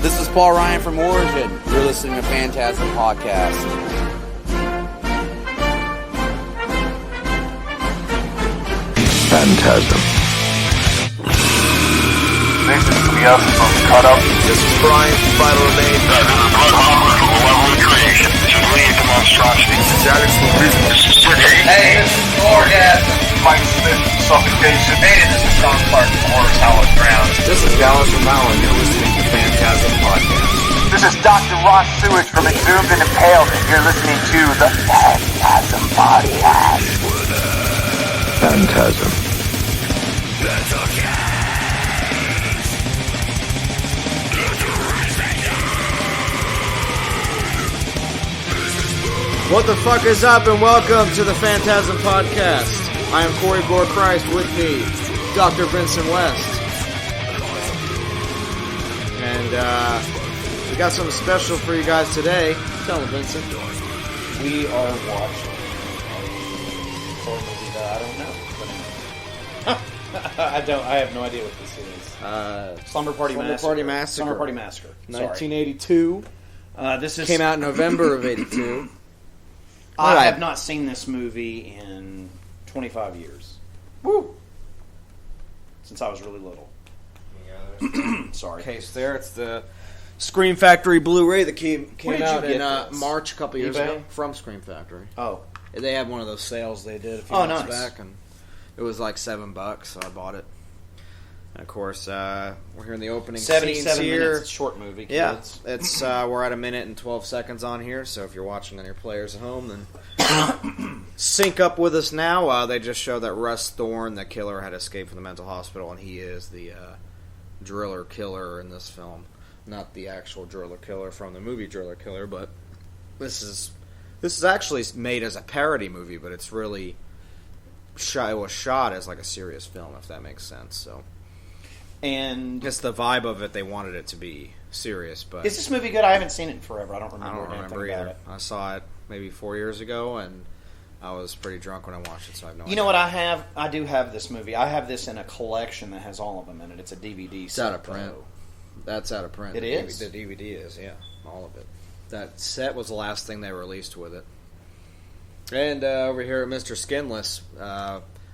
This is Paul Ryan from Origin. You're listening to FANTASM Podcast. FANTASM. This is Leos from Cut Up. This is Brian from Vital Remain. This is Blood Hopper from The Level of Creation. This is Lee from Monstrosity. This is Alex from Prison. This is Sid Hayes. Hey, this is Orgasm. Mike Smith from Suffocation. Hey, this is Sean Clark from Horror's Hallowed Ground. This is Dallas from Allen. You're listening to FANTASM Podcast. This is Dr. Ross Sewage from Exhumed and Impaled, and you're listening to the FANTASM Podcast. FANTASM. What the fuck is up, and welcome to the FANTASM Podcast. I am Corey Gore Christ, with me, Dr. Vincent West. And we got something special for you guys today. Tell them, Vincent. We are watching a horror movie that I don't know. I have no idea what this is. Slumber Party Massacre. Slumber Party Massacre. 1982. This is Came out in November of 82. I have not seen this movie in 25 years. Woo! Since I was really little. Sorry. Case there. It's the Scream Factory Blu-ray that came did out you in get this? March a couple years eBay? ago from Scream Factory. Oh. They had one of those sales they did a few Oh, months nice. back, and it was like $7, so I bought it. And of course, we're here in the opening scenes 77 here. minutes. Short movie, kids. Yeah, it's we're at 1 minute and 12 seconds on here, so if you're watching on your players at home, then sync up with us now. They just show that Russ Thorne, the killer, had escaped from the mental hospital, and he is the driller killer in this film. Not the actual driller killer from the movie Driller Killer, but this is actually made as a parody movie, but it's really it was shot as like a serious film, if that makes sense. So, And it's the vibe of it. They wanted it to be serious, but is this movie good? I haven't seen it in forever. I don't I remember don't remember anything either. about it. I saw it maybe 4 years ago, and I was pretty drunk when I watched it, so I have no idea. You know what I have? I do have this movie. I have this in a collection that has all of them in it. It's a DVD It's set. out of print. That's out of print. It the is? The DVD is, yeah, all of it. That set was the last thing they released with it. And over here at Mr. Skinless,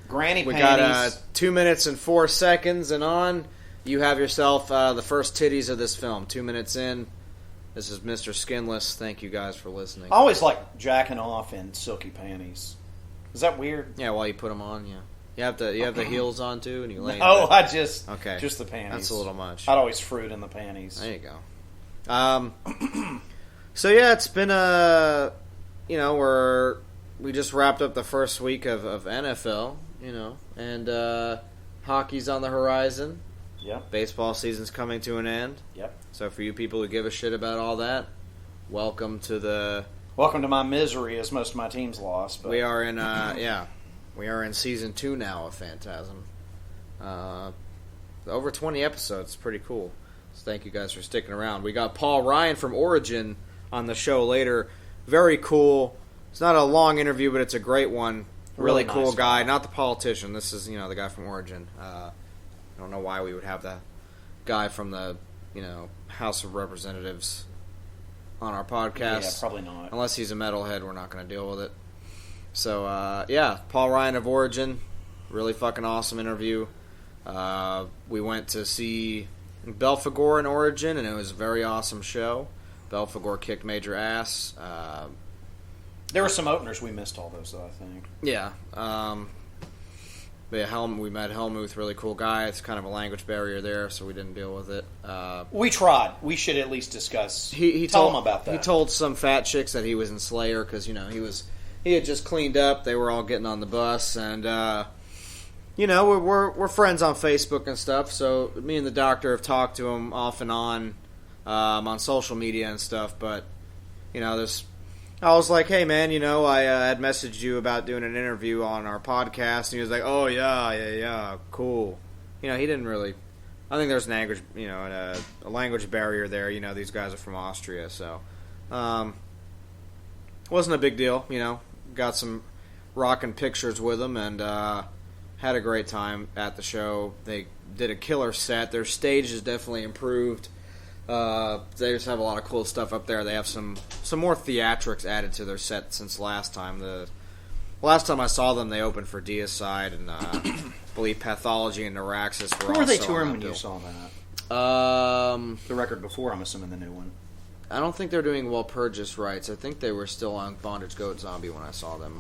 Granny we panties. got 2 minutes and 4 seconds, and on you have yourself the first titties of this film. 2 minutes in. This is Mr. Skinless. Thank you guys for listening. I always like jacking off in silky panties. Is that weird? Yeah, while you put them on, yeah. You have the heels on too, and you lay. Oh, in I just okay, just the panties. That's a little much. I'd always fruit in the panties. There you go. So yeah, it's been we just wrapped up the first week of NFL, and hockey's on the horizon. Yep. Baseball season's coming to an end. Yep. So for you people who give a shit about all that, welcome to my misery, as most of my teams lost. But we are in we are in season 2 now of Phantasm. Over 20 episodes, pretty cool. So thank you guys for sticking around. We got Paul Ryan from Origin on the show later. Very cool. It's not a long interview, but it's a great one. Really nice cool guy. Not the politician. This is the guy from Origin. I don't know why we would have that guy from the House of Representatives on our podcast. Yeah, probably not. Unless he's a metalhead, we're not going to deal with it. So, Paul Ryan of Origin. Really fucking awesome interview. We went to see Belphegor in Origin, and it was a very awesome show. Belphegor kicked major ass. There were some openers we missed all those, though, I think. Yeah. But yeah, we met Helmuth, really cool guy. It's kind of a language barrier there, so we didn't deal with it. We tried. We should at least discuss. Tell him about that. He told some fat chicks that he was in Slayer because he had just cleaned up. They were all getting on the bus, and we're friends on Facebook and stuff. So me and the doctor have talked to him off and on social media and stuff. But I was like, hey, man, I had messaged you about doing an interview on our podcast, and he was like, oh, yeah, cool. He didn't really... I think there's an language, a language barrier there. These guys are from Austria, so... wasn't a big deal, Got some rocking pictures with them, and had a great time at the show. They did a killer set. Their stage is definitely improved. They just have a lot of cool stuff up there. They have some more theatrics added to their set since last time. The last time I saw them, they opened for Deicide, and I believe Pathology and Neuraxis were Who were they also touring on when that you bill. saw that? The record before, I'm assuming the new one. I don't think they're doing Walpurgis rights. I think they were still on Bondage Goat Zombie when I saw them.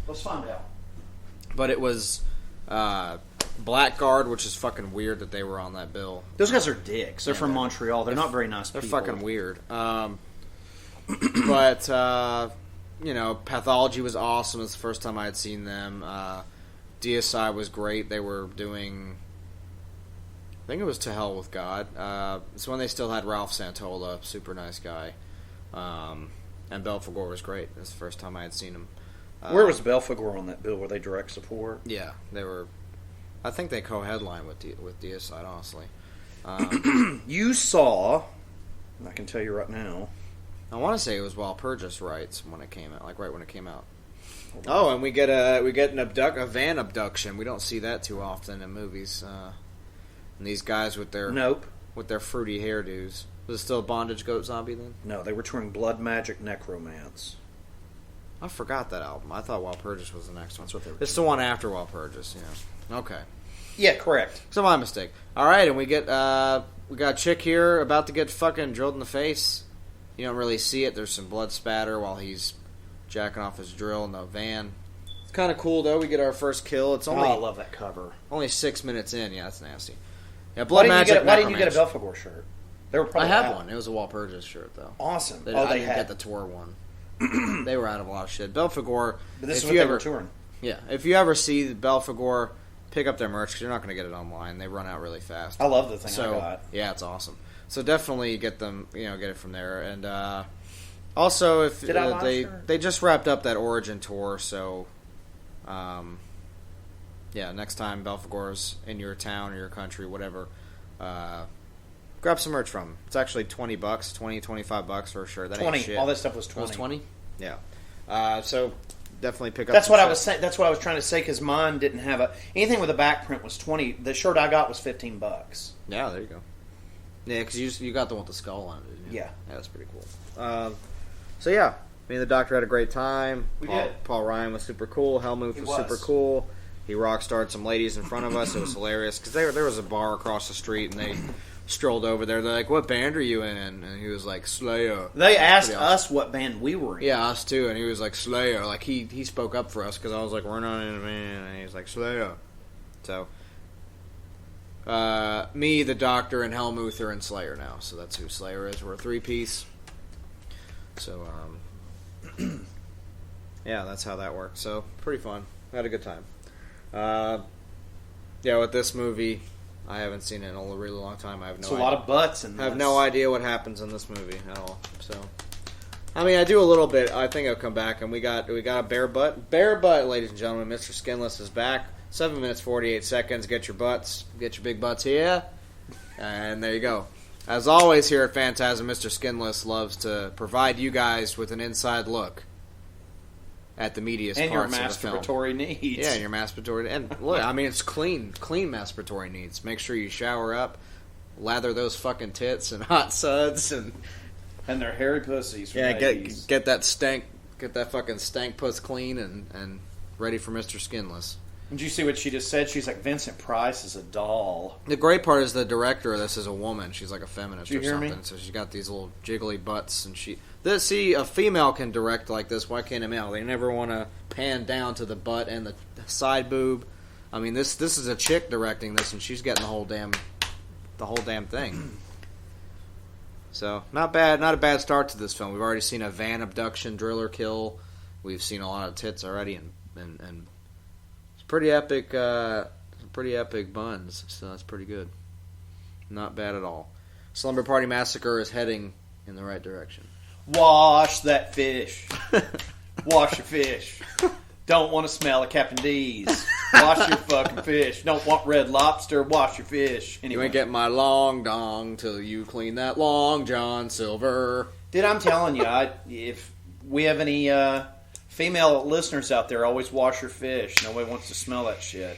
Let's find out. But it was Blackguard, which is fucking weird that they were on that bill. Those guys are dicks. They're from they're- Montreal. They're not very nice They're people. fucking weird. But, Pathology was awesome. It's the first time I had seen them. DSI was great. They were doing... I think it was To Hell with God. It's when they still had Ralph Santola, super nice guy. And Belphegor was great. That's the first time I had seen him. Where was Belphegor on that bill? Were they direct support? Yeah, they were... I think they co-headlined with Deicide, honestly. You saw... I can tell you right now. I want to say it was Walpurgis rights when it came out, like right when it came out. Oh, and we get a van abduction. We don't see that too often in movies. And these guys with their fruity hairdos. Was it still Bondage Goat Zombie then? No, they were touring Blood Magic Necromance. I forgot that album. I thought Walpurgis was the next one. That's what they were It's the one after Walpurgis. Yeah. Okay. Yeah, correct. So my mistake. All right, and we got a chick here about to get fucking drilled in the face. You don't really see it. There's some blood spatter while he's jacking off his drill in the van. It's kind of cool though. We get our first kill. It's only I love that cover. only 6 minutes in. Yeah, that's nasty. Yeah, Why blood magic. why didn't you get a Belphegor shirt? They were I probably have out. one. It was a Walpurgis shirt though. Awesome. I They didn't had. get the tour one. They were out of a lot of shit. Belphegor. But this is if what you they ever were touring. Yeah, if you ever see Belphegor, pick up their merch because you're not going to get it online. They run out really fast. I love the thing So I got. yeah, it's awesome. So definitely get them, get it from there. And also, if Did I live shirt? they just wrapped up that Origin tour, so next time Belphegor's in your town or your country, whatever, grab some merch from them. It's actually $20, $25 for a shirt. That ain't 20. shit. All this stuff was It 20. was 20. Yeah. So definitely pick up. That's some what I shit. was saying. That's what I was trying to say because mine didn't have anything with a back print was 20. The shirt I got was $15. Yeah, there you go. Yeah, because you got the one with the skull on it, didn't you? Yeah. That's pretty cool. So yeah, me and the doctor had a great time. We did. Paul Ryan was super cool. Helmuth He was was. super cool. He rock starred some ladies in front of us. It was hilarious because there was a bar across the street and they strolled over there. They're like, "What band are you in?" And he was like, "Slayer." They asked Pretty awesome. us what band we were in. Yeah, us too. And he was like, "Slayer." Like he spoke up for us because I was like, "We're not in a band," and he was like, "Slayer." So. Me, the Doctor, and Helmuth are in Slayer now, so that's who Slayer is. We're a three-piece. So, yeah, that's how that worked. So, pretty fun. Had a good time. With this movie, I haven't seen it in a really long time. I have no It's a idea. lot of butts in I this. have no idea what happens in this movie at all. So, I mean, I do a little bit. I think I'll come back, and we got a bare butt. Bare butt, ladies and gentlemen. Mr. Skinless is back. 7 minutes, 48 seconds. Get your butts. Get your big butts here. And there you go. As always here at Phantasm, Mr. Skinless loves to provide you guys with an inside look at the meatiest and your parts of the film. masturbatory needs. Yeah, and your masturbatory. And look, I mean, it's clean masturbatory needs. Make sure you shower up, lather those fucking tits and hot suds, and their hairy pussies. For yeah, ladies. get that fucking stank puss clean and ready for Mr. Skinless. Did you see what she just said? She's like, Vincent Price is a doll. The great part is the director of this is a woman. She's like a feminist Did you or hear something. me? So she's got these little jiggly butts, and see, a female can direct like this. Why can't a male? They never want to pan down to the butt and the side boob. I mean, this is a chick directing this, and she's getting the whole damn thing. So not bad, not a bad start to this film. We've already seen a van abduction, driller kill. We've seen a lot of tits already, and pretty epic buns, so that's pretty good. Not bad at all. Slumber Party Massacre is heading in the right direction. Wash that fish. Wash your fish. Don't want to smell of Captain D's. Wash your fucking fish. Don't want Red Lobster. Wash your fish. Anyway. You ain't getting my long dong till you clean that Long John Silver. Dude, I'm telling you, if we have any female listeners out there, always wash your fish. Nobody wants to smell that shit.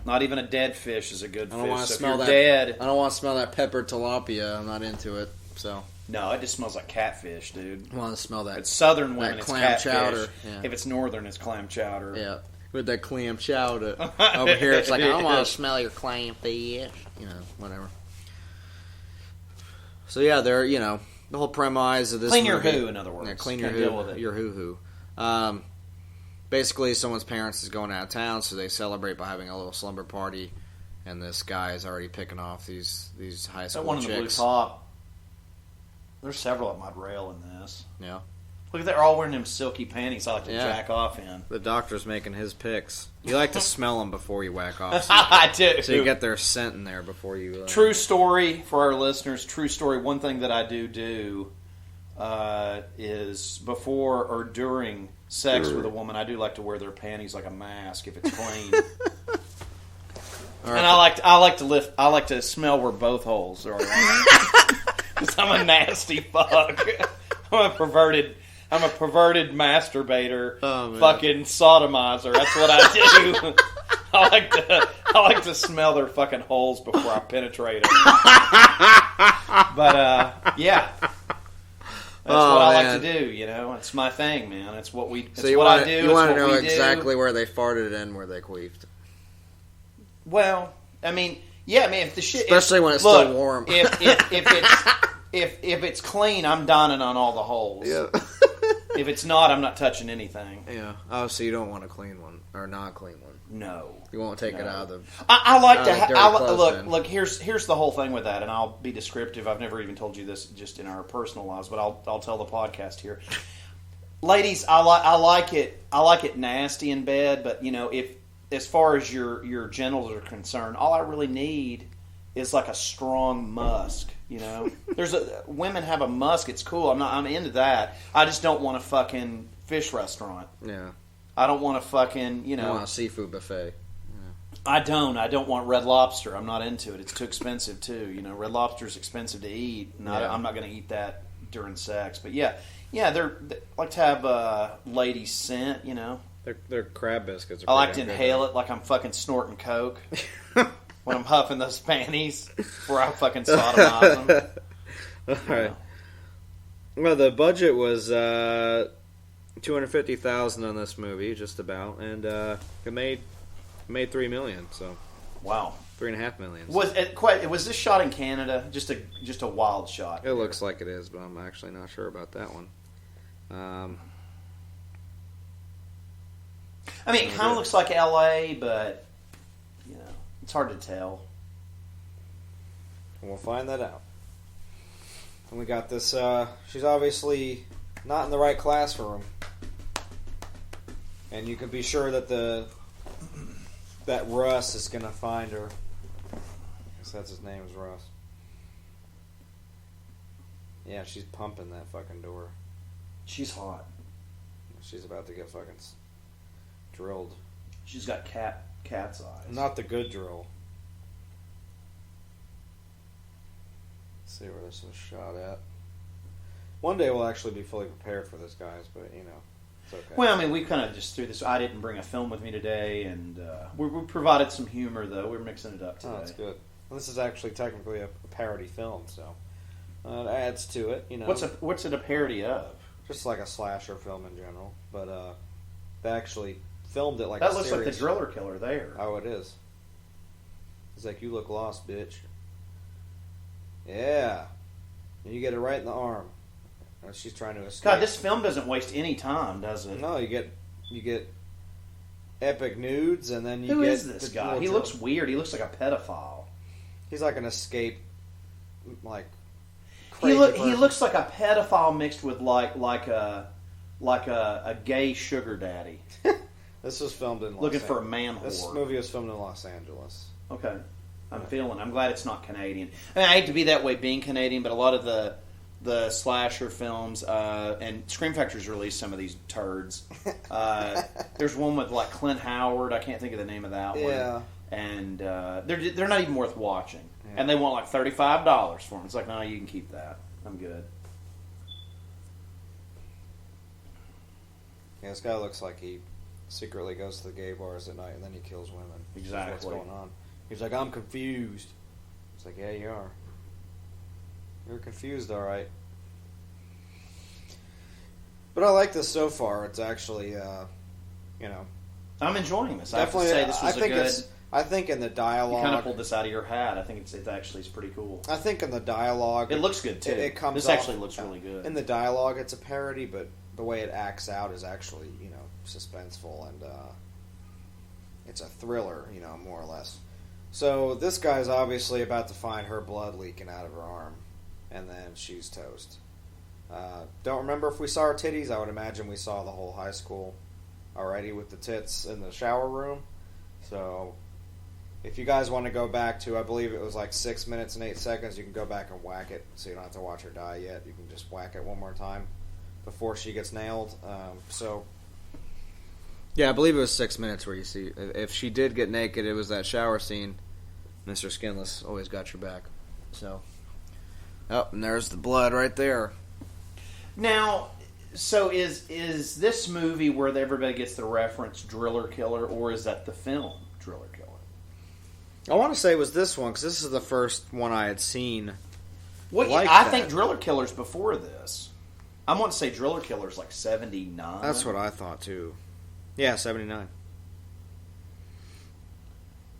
Not even a dead fish is a good I don't fish. want to So if smell you're that. dead, I don't want to smell that peppered tilapia. I'm not into it. So no, it just smells like catfish, dude. I want to smell that. It's southern women, that it's clam catfish. chowder. Yeah. If it's northern, it's clam chowder. Yeah, with that clam chowder. Over here, it's like, I don't want to smell your clam fish. You know, whatever. So yeah, they're, you know, the whole premise of this Clean your movie, hoo, in other words. Yeah, clean Can't your deal with hoo, it. your hoo-hoo. Basically, someone's parents is going out of town, so they celebrate by having a little slumber party, and this guy is already picking off these high That school one in the blue chicks. top. There's several of them I'd rail in this. Yeah. Look, they're all wearing them silky panties I like to Yeah. jack off in. The doctor's making his picks. You like to smell them before you whack off. I do. So you get their scent in there before you... True story for our listeners. True story. One thing that I do is before or during sex with a woman, I do like to wear their panties like a mask if it's clean. All right. And I like to smell where both holes are. Because I'm a nasty fuck. I'm a perverted masturbator. Oh, man. Fucking sodomizer. That's what I do. I like to smell their fucking holes before I penetrate them. But yeah, that's what I like to do. You know, it's my thing, man. It's what we. It's So you what want I do. you it's want to what know we do. exactly where they farted and where they queefed. Well, I mean, yeah, I mean, if the shit, Especially when it's look, still warm. If it's clean, I'm donning on all the holes. Yeah. If it's not, I'm not touching anything. Yeah. Oh, so you don't want a clean one or not clean one? No. You won't take No. it out of the. I like to dirty clothes, then. look. Here's the whole thing with that, and I'll be descriptive. I've never even told you this just in our personal lives, but I'll tell the podcast here. Ladies, I like it nasty in bed, but you know, if as far as your genitals are concerned, all I really need is like a strong musk. You know, women have a musk. It's cool. I'm into that. I just don't want a fucking fish restaurant. Yeah. I don't want a fucking You want a seafood buffet. I don't want Red Lobster. I'm not into it. It's too expensive too. You know, Red Lobster is expensive to eat, and Yeah. I'm not going to eat that during sex. But yeah, they like to have ladies scent. You know, Their crab biscuits are I like to pretty damn inhale it like I'm fucking snorting coke when I'm huffing those panties before I fucking sodomize them. All right. Well, the budget was $250,000 on this movie, just about, and it made $3 million. So Wow. $3.5 million. Was this shot in Canada? Just a wild shot. It looks like it is, but I'm actually not sure about that one. I mean, it kind of looks like L.A., but you know, it's hard to tell. We'll find that out. And we got this. She's obviously not in the right classroom, and you can be sure that that Russ is going to find her. I guess that's his name, is Russ. Yeah, she's pumping that fucking door. She's hot. She's about to get fucking drilled. She's got cat's eyes. Not the good drill. Let's see where this was shot at. One day we'll actually be fully prepared for this, guys, but you know, it's okay. Well, I mean, we kind of just threw this. I didn't bring a film with me today, and we provided some humor, though. We're mixing it up today. Oh, that's good. Well, this is actually technically a parody film, so it adds to it. You know, What's it a parody of? just like a slasher film in general, but they actually filmed it like That a looks series. like the Driller Killer there. Oh, it is. He's like, you look lost, bitch. Yeah. And you get it right in the arm. She's trying to escape. God, this film doesn't waste any time, does it? No, you get epic nudes, and then you Who get is this the guy? little He drill. looks weird. He looks like a pedophile. He's like an escape, like He crazy person. looks like a pedophile mixed with like a gay sugar daddy This was filmed in looking for a man This whore. movie was filmed in Los Angeles. Okay, I'm glad it's not Canadian. I mean, I hate to be that way being Canadian, but a lot of the slasher films and Scream Factory's released some of these turds. There's one with like Clint Howard. I can't think of the name of that one. Yeah. And they're not even worth watching. Yeah. And they want like $35 for them. It's like, no, you can keep that. I'm good. Yeah, this guy looks like he secretly goes to the gay bars at night and then he kills women. Exactly. What's going on? He's like, I'm confused. It's like, yeah, you are. You're confused, all right. But I like this so far. It's actually, I'm enjoying this. definitely. I have to say, this was I think in the dialogue, You kind of pulled this out of your hat. I think it actually is pretty cool. I think in the dialogue, It looks good too. It comes. This off, actually looks really good. In the dialogue, it's a parody, but the way it acts out is actually, suspenseful and it's a thriller, more or less. So this guy's obviously about to find her blood leaking out of her arm, and then she's toast. Don't remember if we saw her titties. I would imagine we saw the whole high school already with the tits in the shower room. So if you guys want to go back to, I believe it was like 6 minutes and 8 seconds, you can go back and whack it, so you don't have to watch her die yet. You can just whack it one more time before she gets nailed. Yeah, I believe it was 6 minutes where you see, if she did get naked, it was that shower scene. Mr. Skinless always got your back. So, and there's the blood right there. Now, so is this movie where everybody gets the reference Driller Killer, or is that the film Driller Killer? I want to say it was this one, because this is the first one I had seen. I think Driller Killer's before this. I want to say Driller Killer's like 79. That's what I thought, too. Yeah, 79.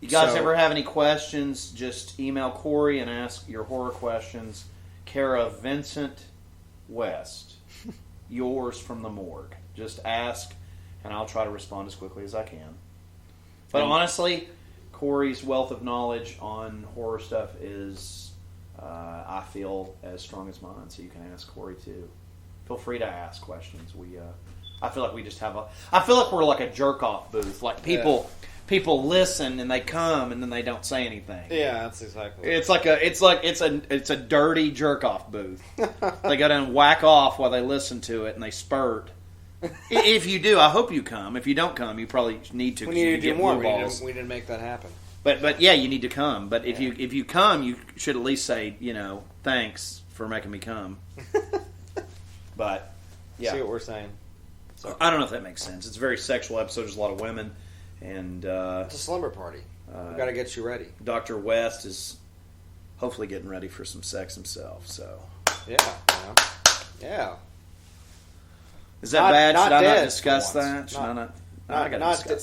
You guys ever have any questions, just email Corey and ask your horror questions. Care of Vincent West. Yours from the morgue. Just ask, and I'll try to respond as quickly as I can. But honestly, Corey's wealth of knowledge on horror stuff is, I feel, as strong as mine. So you can ask Corey too. Feel free to ask questions. I feel like we just have I feel like we're like a jerk off booth. Like people listen and they come and then they don't say anything. Yeah, that's exactly. It's a dirty jerk off booth. They go down and whack off while they listen to it and they spurt. If you do, I hope you come. If you don't come, you probably need to. We need to do more. We balls. didn't make that happen. But yeah, you need to come. But if you come, you should at least say, thanks for making me come. But yeah, see what we're saying. So, I don't know if that makes sense. It's a very sexual episode. There's a lot of women, and it's a slumber party. We got to get you ready. Dr. West is hopefully getting ready for some sex himself. So yeah. Is that bad? Should I not discuss that?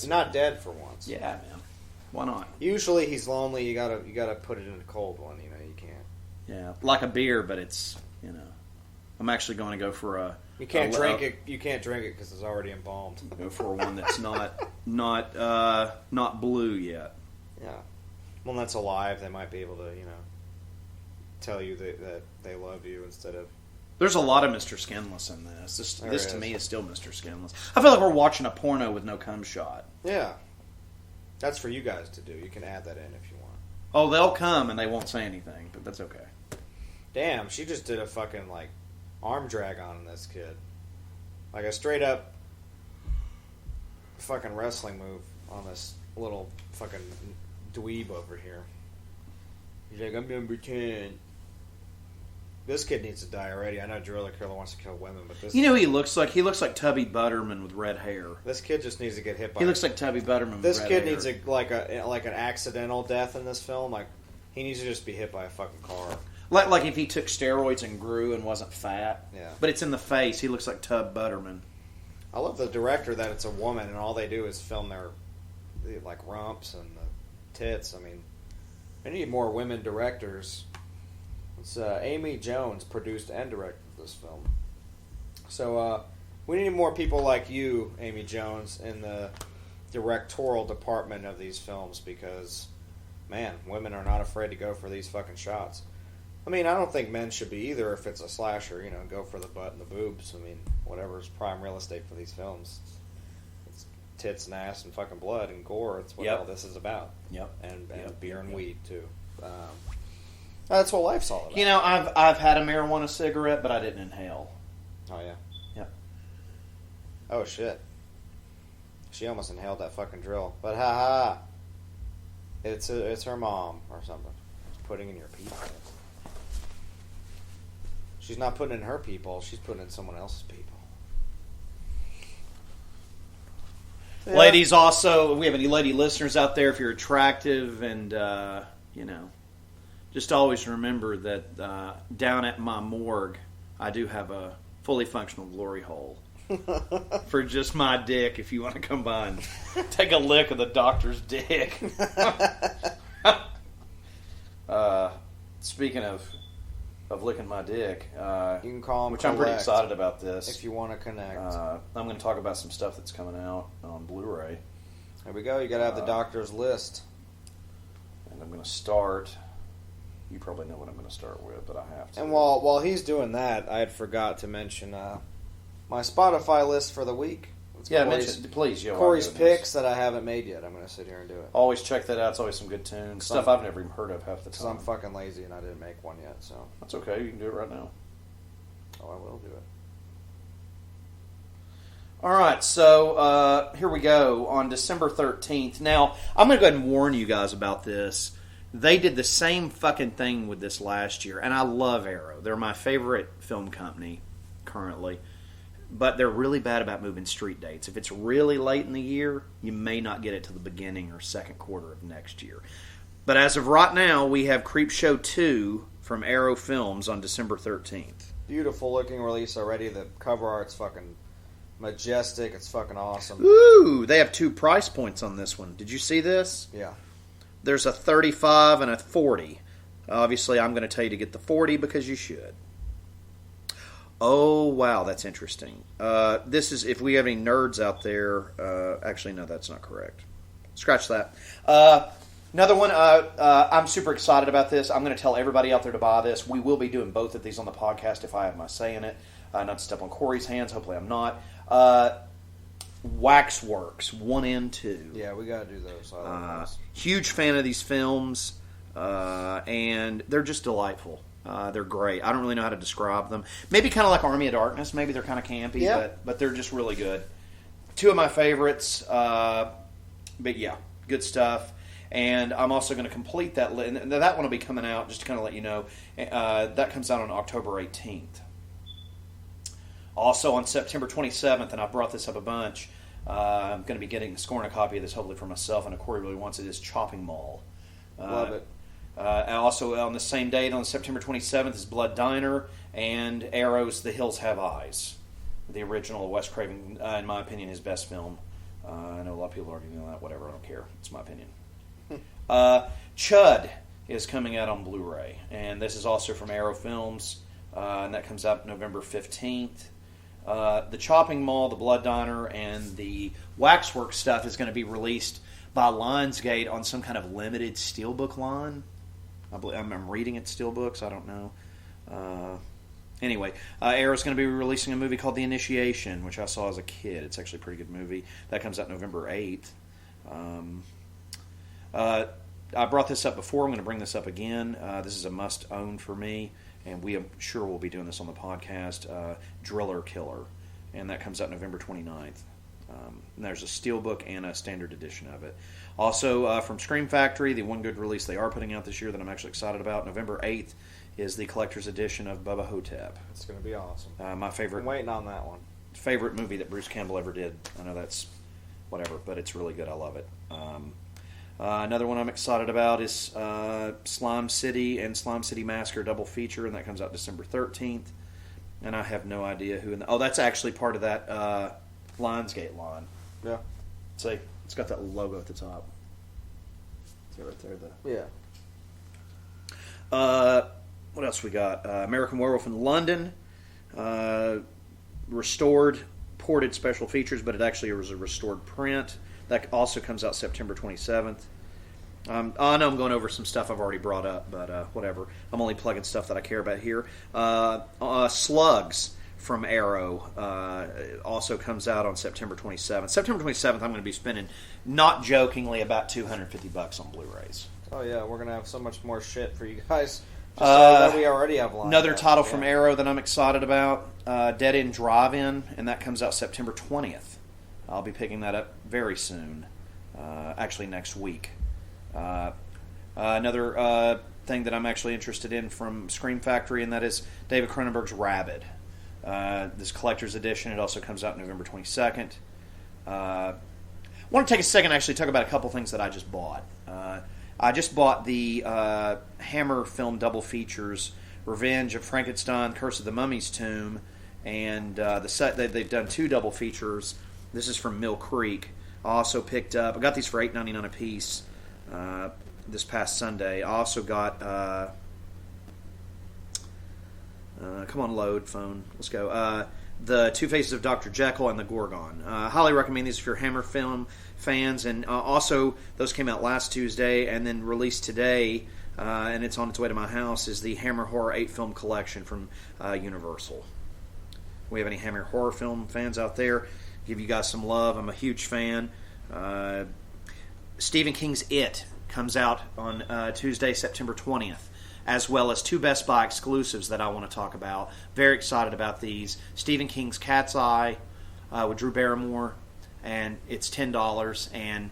Not dead for once. Yeah, man. Why not? Usually he's lonely. You gotta put it in a cold one. You can't. Yeah, like a beer, but it's I'm actually going to go for a. You can't drink it. You can't drink it because it's already embalmed. Go for one that's not blue yet. Yeah. Well, that's alive. They might be able to tell you that they love you instead of. There's a lot of Mr. Skinless in this. This to me is still Mr. Skinless. I feel like we're watching a porno with no cum shot. Yeah. That's for you guys to do. You can add that in if you want. Oh, they'll come and they won't say anything, but that's okay. Damn, she just did a fucking arm drag on this kid. Like a straight up fucking wrestling move on this little fucking dweeb over here. He's like, I'm number 10. This kid needs to die already. I know Driller Killer wants to kill women, but this... who he looks like? He looks like Tubby Butterman with red hair. This kid just needs to get hit by... He looks like Tubby Butterman with red hair. This kid needs like an accidental death in this film. Like, he needs to just be hit by a fucking car. Like if he took steroids and grew and wasn't fat. Yeah. But it's in the face. He looks like Tub Butterman. I love the director that it's a woman and all they do is film their rumps and the tits. I mean, I need more women directors. It's Amy Jones produced and directed this film. So we need more people like you, Amy Jones, in the directorial department of these films because, man, women are not afraid to go for these fucking shots. I mean, I don't think men should be either if it's a slasher, go for the butt and the boobs. I mean, whatever's prime real estate for these films. It's tits and ass and fucking blood and gore. It's what all this is about. Yep. And beer and weed, too. That's what life's all about. I've had a marijuana cigarette, but I didn't inhale. Oh, yeah? Yep. Oh, shit. She almost inhaled that fucking drill. But ha-ha. It's her mom or something. It's putting in your people. She's not putting in her people. She's putting in someone else's people. Yeah. Ladies, also, if we have any lady listeners out there, if you're attractive and, just always remember that down at my morgue, I do have a fully functional glory hole for just my dick if you want to come by and take a lick of the doctor's dick. Speaking of licking my dick, You can call him which I'm pretty Collect excited about this. if you want to connect. I'm going to talk about some stuff that's coming out on Blu-ray, There we go. You got to have the doctor's list. and I'm going to start. You probably know what I'm going to start with, but I have to. And while he's doing that, I had forgot to mention my Spotify list for the week. It's please. Yeah, Corey's picks that I haven't made yet. I'm going to sit here and do it. Always check that out. It's always some good tunes. Stuff I've never even heard of half the Because time. I'm fucking lazy and I didn't make one yet. So That's okay. You can do it right now. I will do it. All right, so here we go on December 13th. Now, I'm going to go ahead and warn you guys about this. They did the same fucking thing with this last year, and I love Arrow. They're my favorite film company currently, but they're really bad about moving street dates. If it's really late in the year, you may not get it to the beginning or second quarter of next year. But as of right now, we have Creepshow 2 from Arrow Films on December 13th. Beautiful looking release already. The cover art's fucking majestic. It's fucking awesome. Ooh, they have 2 price points on this one. Did you see this? Yeah. There's a 35 and a 40. Obviously, I'm going to tell you to get the 40 because you should. Oh, wow, that's interesting. This is, if we have any nerds out there, actually, no, that's not correct. Scratch that. Another one, I'm super excited about this. I'm going to tell everybody out there to buy this. We will be doing both of these on the podcast if I have my say in it. Not to step on Corey's hands. Hopefully I'm not. Waxworks 1 and 2. Yeah, we got to do those. I like those. Huge fan of these films, and they're just delightful. They're great. I don't really know how to describe them. Maybe kind of like Army of Darkness. Maybe they're kind of campy, Yeah. but they're just really good. 2 of my favorites, but yeah, good stuff. And I'm also going to complete that list. And that one will be coming out, just to kind of let you know. That comes out on October 18th. Also on September 27th, and I brought this up a bunch, I'm going to be scoring a copy of this hopefully for myself, and if Corey really wants it, is Chopping Mall. Love it. And also on the same date, on September 27th, is Blood Diner, and Arrow's The Hills Have Eyes. The original Wes Craven, in my opinion, his best film. I know a lot of people already know that. Whatever, I don't care. It's my opinion. Chud is coming out on Blu-ray, and this is also from Arrow Films, and that comes out November 15th. The Chopping Mall, the Blood Diner, and the Waxwork stuff is going to be released by Lionsgate on some kind of limited steelbook line. I'm reading it steelbooks. I don't know. Anyway, Arrow's going to be releasing a movie called The Initiation, which I saw as a kid. It's actually a pretty good movie. That comes out November 8th. I brought this up before. I'm going to bring this up again. This is a must-own for me, and we am sure we'll be doing this on the podcast, Driller Killer, and that comes out November 29th. And there's a steelbook and a standard edition of it. Also, from Scream Factory, the one good release they are putting out this year that I'm actually excited about, November 8th, is the collector's edition of Bubba Hotep. It's going to be awesome. My favorite. I'm waiting on that one. Favorite movie that Bruce Campbell ever did. I know that's whatever, but it's really good. I love it. Another one I'm excited about is Slime City and Slime City Massacre double feature, and that comes out December 13th. And I have no idea who. That's actually part of that Lionsgate line. Yeah. See, it's got that logo at the top. See right there. Yeah. What else we got? American Werewolf in London, restored, ported special features, but it actually was a restored print. That also comes out September 27th. I know I'm going over some stuff I've already brought up, but whatever. I'm only plugging stuff that I care about here. Slugs from Arrow also comes out on September 27th. September 27th, I'm going to be spending, not jokingly, about $250 on Blu-rays. Oh, yeah. We're going to have so much more shit for you guys. That we already have lined Another up. title from Arrow that I'm excited about, Dead End Drive-In, and that comes out September 20th. I'll be picking that up very soon, actually next week. Another thing that I'm actually interested in from Scream Factory, and that is David Cronenberg's Rabid. This collector's edition. It also comes out November 22nd. want to take a second to actually talk about a couple things that I just bought. I just bought the Hammer film double features, Revenge of Frankenstein, Curse of the Mummy's Tomb, and they've done 2 double features. This is from Mill Creek. I also picked up, I got these for $8.99 a piece this past Sunday. I also got, come on, load, phone, let's go. The Two Faces of Dr. Jekyll and the Gorgon. Highly recommend these if you're Hammer film fans. And also, those came out last Tuesday and then released today, and it's on its way to my house, is the Hammer Horror 8-film collection from Universal. We have any Hammer horror film fans out there? Give you guys some love. I'm a huge fan. Stephen King's It comes out on Tuesday, September 20th. As well as 2 Best Buy exclusives that I want to talk about. Very excited about these. Stephen King's Cat's Eye with Drew Barrymore, and it's $10, and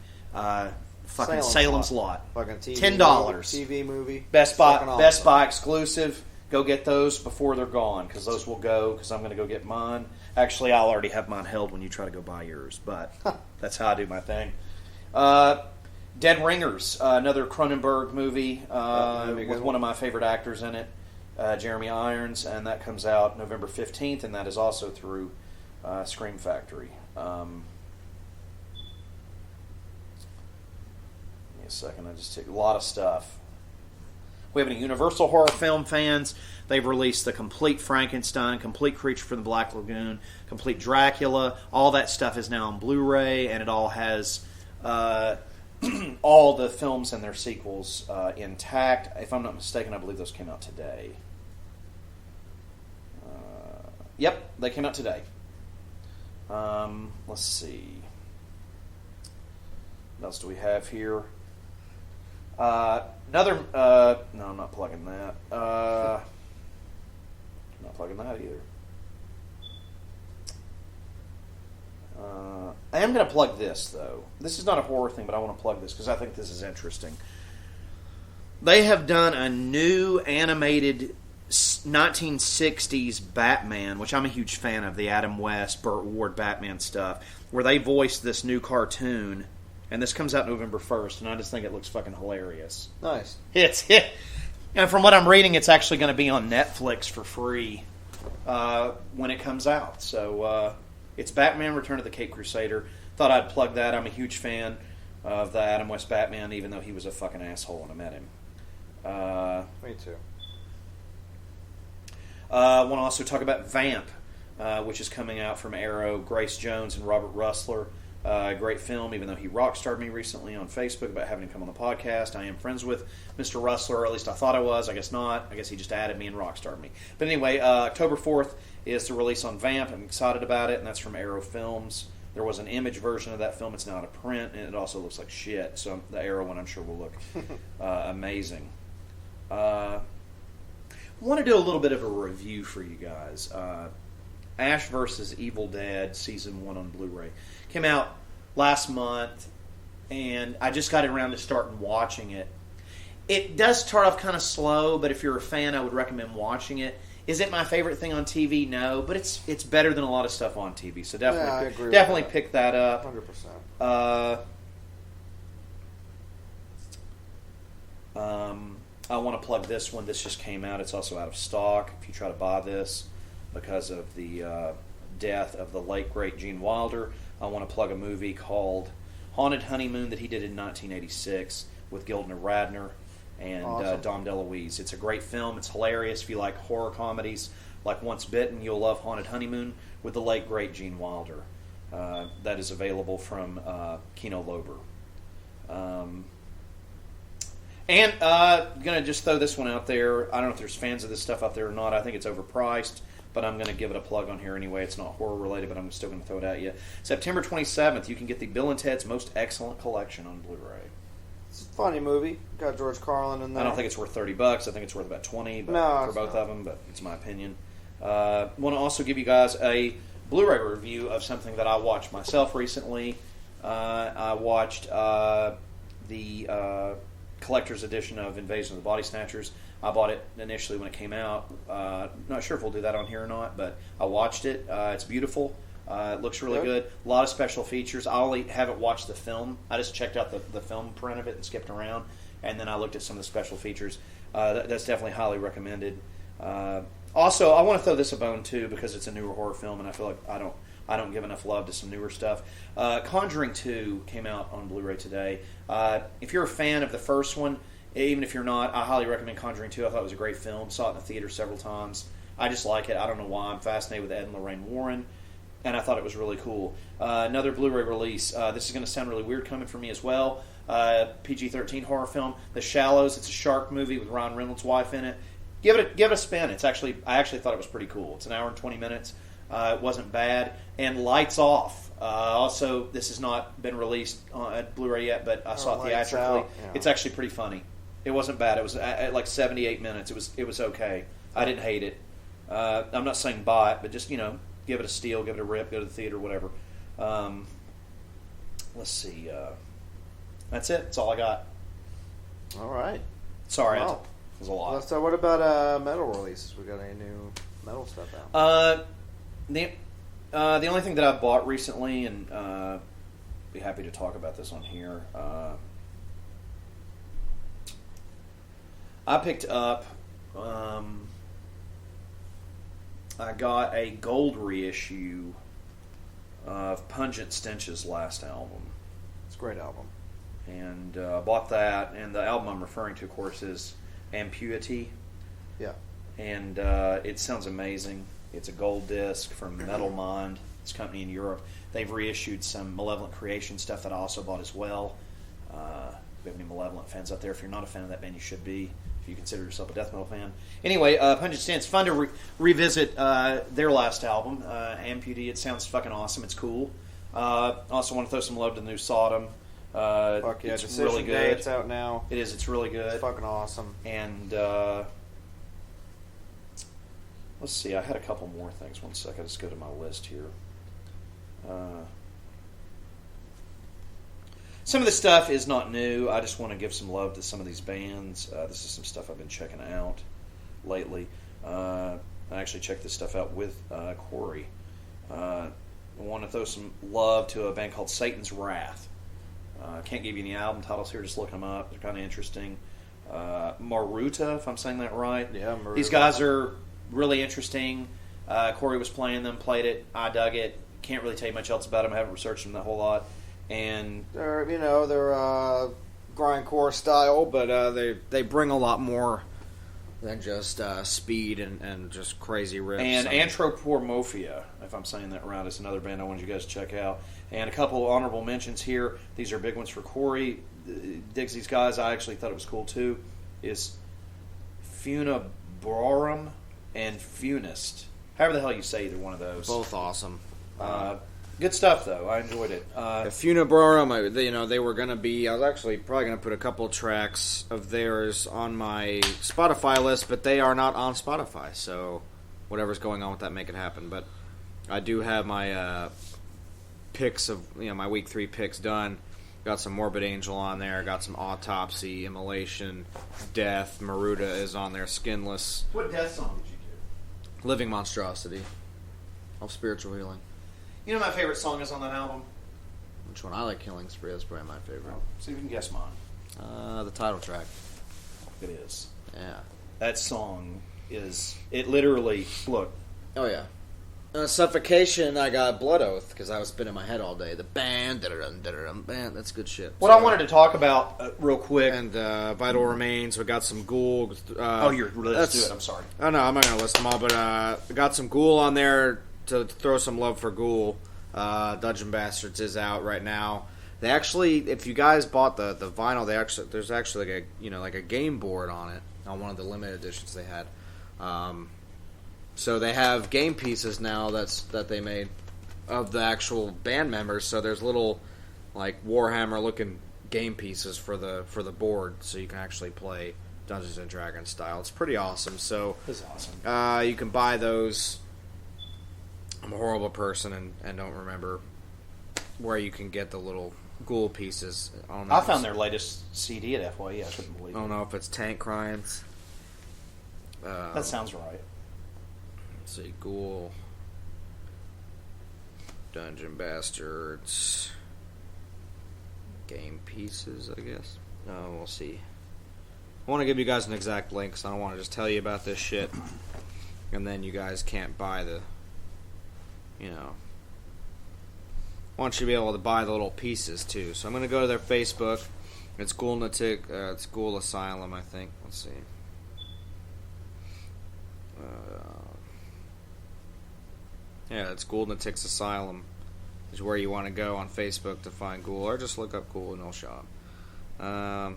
fucking Salem's Lot. Fucking TV $10. TV movie. Best Buy, Fucking awesome. Best Buy exclusive. Go get those before they're gone, because those will go, because I'm going to go get mine. Actually, I'll already have mine held when you try to go buy yours, but that's how I do my thing. Dead Ringers, another Cronenberg movie with one of my favorite actors in it, Jeremy Irons, and that comes out November 15th, and that is also through Scream Factory. Give me a second, I just took a lot of stuff. We have any Universal horror film fans. They've released the complete Frankenstein, complete Creature from the Black Lagoon, complete Dracula. All that stuff is now on Blu-ray, and it all has all the films and their sequels intact. If I'm not mistaken, I believe those came out today. Yep, they came out today. Let's see. What else do we have here? Another... no, I'm not plugging that. I'm not plugging that either. I am going to plug this, though. This is not a horror thing, but I want to plug this because I think this is interesting. They have done a new animated 1960s Batman, which I'm a huge fan of, the Adam West, Burt Ward Batman stuff, where they voiced this new cartoon, and this comes out November 1st, and I just think it looks fucking hilarious. Nice. And from what I'm reading, it's actually going to be on Netflix for free when it comes out. So it's Batman Return of the Caped Crusader. Thought I'd plug that. I'm a huge fan of the Adam West Batman, even though he was a fucking asshole when I met him. Me too. I want to also talk about Vamp, which is coming out from Arrow. Grace Jones and Robert Russler. Great film, even though he rockstarred me recently on Facebook about having him come on the podcast. I am friends with Mr. Russler, or at least I thought I was. I guess not. I guess he just added me and rockstarred me. But anyway, October 4th is the release on Vamp. I'm excited about it, and that's from Arrow Films. There was an image version of that film. It's now out of print, and it also looks like shit. So the Arrow one, I'm sure, will look amazing. I want to do a little bit of a review for you guys. Ash vs. Evil Dead Season 1 on Blu-ray came out last month, and I just got around to starting watching it. It does start off kind of slow, but if you're a fan, I would recommend watching it. Is it my favorite thing on TV? No, but it's better than a lot of stuff on TV, so definitely pick that up. 100%. I want to plug this one. This just came out. It's also out of stock. If you try to buy this because of the death of the late, great Gene Wilder, I want to plug a movie called Haunted Honeymoon that he did in 1986 with Gilda Radner and Awesome. Dom DeLuise. It's a great film. It's hilarious. If you like horror comedies like Once Bitten, you'll love Haunted Honeymoon with the late, great Gene Wilder. That is available from Kino Lorber. And going to just throw this one out there. I don't know if there's fans of this stuff out there or not. I think it's overpriced, but I'm going to give it a plug on here anyway. It's not horror related, but I'm still going to throw it at you. September 27th, you can get the Bill and Ted's Most Excellent Collection on Blu-ray. It's a funny movie. Got George Carlin in there. I don't think it's worth $30. I think it's worth about $20 for both of them, but it's my opinion. Want to also give you guys a Blu-ray review of something that I watched myself recently. I watched the collector's edition of Invasion of the Body Snatchers. I bought it initially when it came out. Not sure if we'll do that on here or not, but I watched it. It's beautiful. It looks really Good. good. A lot of special features. I only haven't watched the film. I just checked out the film print of it and skipped around, and then I looked at some of the special features. That's definitely highly recommended. Also, I want to throw this a bone too because it's a newer horror film, and I feel like I don't give enough love to some newer stuff. Conjuring 2 came out on Blu-ray today. If you're a fan of the first one, even if you're not, I highly recommend Conjuring 2. I thought it was a great film. Saw it in the theater several times. I just like it. I don't know why. I'm fascinated with Ed and Lorraine Warren, and I thought it was really cool. Another Blu-ray release. This is going to sound really weird coming from me as well. PG-13 horror film, The Shallows. It's a shark movie with Ryan Reynolds' wife in it. Give it a spin. I actually thought it was pretty cool. It's an hour and 20 minutes. It wasn't bad. And Lights Off. Also, this has not been released at Blu-ray yet, but I saw it Lights theatrically. Out, yeah. It's actually pretty funny. It wasn't bad. It was at like 78 minutes. It was okay. I didn't hate it. I'm not saying buy it, but just give it a steal, give it a rip, go to the theater, whatever. Let's see. That's it. That's all I got. All right. Sorry, Wow. it was a lot. So what about metal releases? We got any new metal stuff out? The only thing that I bought recently, and be happy to talk about this on here. I picked up. I got a gold reissue of Pungent Stench's last album. It's a great album. And bought that, and the album I'm referring to, of course, is Ampuity. Yeah. And it sounds amazing. It's a gold disc from Metal Mind. It's a company in Europe. They've reissued some Malevolent Creation stuff that I also bought as well. If you have any Malevolent fans out there, if you're not a fan of that band, you should be, if you consider yourself a death metal fan. Anyway, Pungent Stench, it's fun to revisit their last album, Ampuity. It sounds fucking awesome. It's cool. Also want to throw some love to the new Sodom. Fuck yeah, it's Decision really Day, good. it's out now. It is. It's really good. It's fucking awesome. And let's see. I had a couple more things. One second. Let's go to my list here. Some of the stuff is not new. I just want to give some love to some of these bands. This is some stuff I've been checking out lately. I actually checked this stuff out with Corey. I want to throw some love to a band called Satan's Wrath. I can't give you any album titles here. Just look them up. They're kind of interesting. Maruta, if I'm saying that right. Yeah, Maruta. These guys are really interesting. Corey was playing them, played it. I dug it. Can't really tell you much else about them. I haven't researched them that whole lot. And They're grindcore style, but they bring a lot more than just speed and just crazy riffs. And Anthropomorphia, if I'm saying that right, is another band I wanted you guys to check out. And a couple of honorable mentions here. These are big ones for Corey. Digs these guys. I actually thought it was cool too. Is Funaborum and Funist. However the hell you say either one of those. Both awesome. Good stuff though. I enjoyed it. Funaborum, they were going to be. I was actually probably going to put a couple tracks of theirs on my Spotify list, but they are not on Spotify. So whatever's going on with that, make it happen. But I do have my picks of my week 3 picks done. Got some Morbid Angel on there. Got some Autopsy, Immolation, Death. Maruta is on there. Skinless. What death song did you do? Living Monstrosity. Of Spiritual Healing. You know my favorite song is on that album? Which one? I like Killing Spree. That's probably my favorite. See if you can guess mine. The title track. It is. Yeah. That song is... It literally... Look. Oh, yeah. Suffocation, I got Blood Oath, because I was spinning my head all day. The band, band, that's good shit. What I wanted to talk about real quick... And Vital Remains, we got some Ghoul. let's do it. I'm sorry. Oh, no, I'm not going to list them all, but we got some Ghoul on there to throw some love for Ghoul. Dungeon Bastards is out right now. They actually, if you guys bought the vinyl, there's actually like a game board on it, on one of the limited editions they had. So they have game pieces now that they made of the actual band members. So there's little like Warhammer looking game pieces for the board, so you can actually play Dungeons and Dragons style. It's pretty awesome. So That's awesome. you can buy those. I'm a horrible person and don't remember where you can get the little Ghoul pieces. I found their latest CD at FYE. I couldn't believe it. I don't know if it's Tank Crimes. That sounds right. Let's see, Ghoul. Dungeon Bastards. Game pieces, I guess. We'll see. I want to give you guys an exact link, so I don't want to just tell you about this shit, and then you guys can't buy the, I want you to be able to buy the little pieces, too. So I'm going to go to their Facebook. It's Ghoul Asylum, I think. Let's see. Yeah, it's Ghoul Asylum is where you want to go on Facebook to find Ghoul, or just look up Ghoul and it'll show up.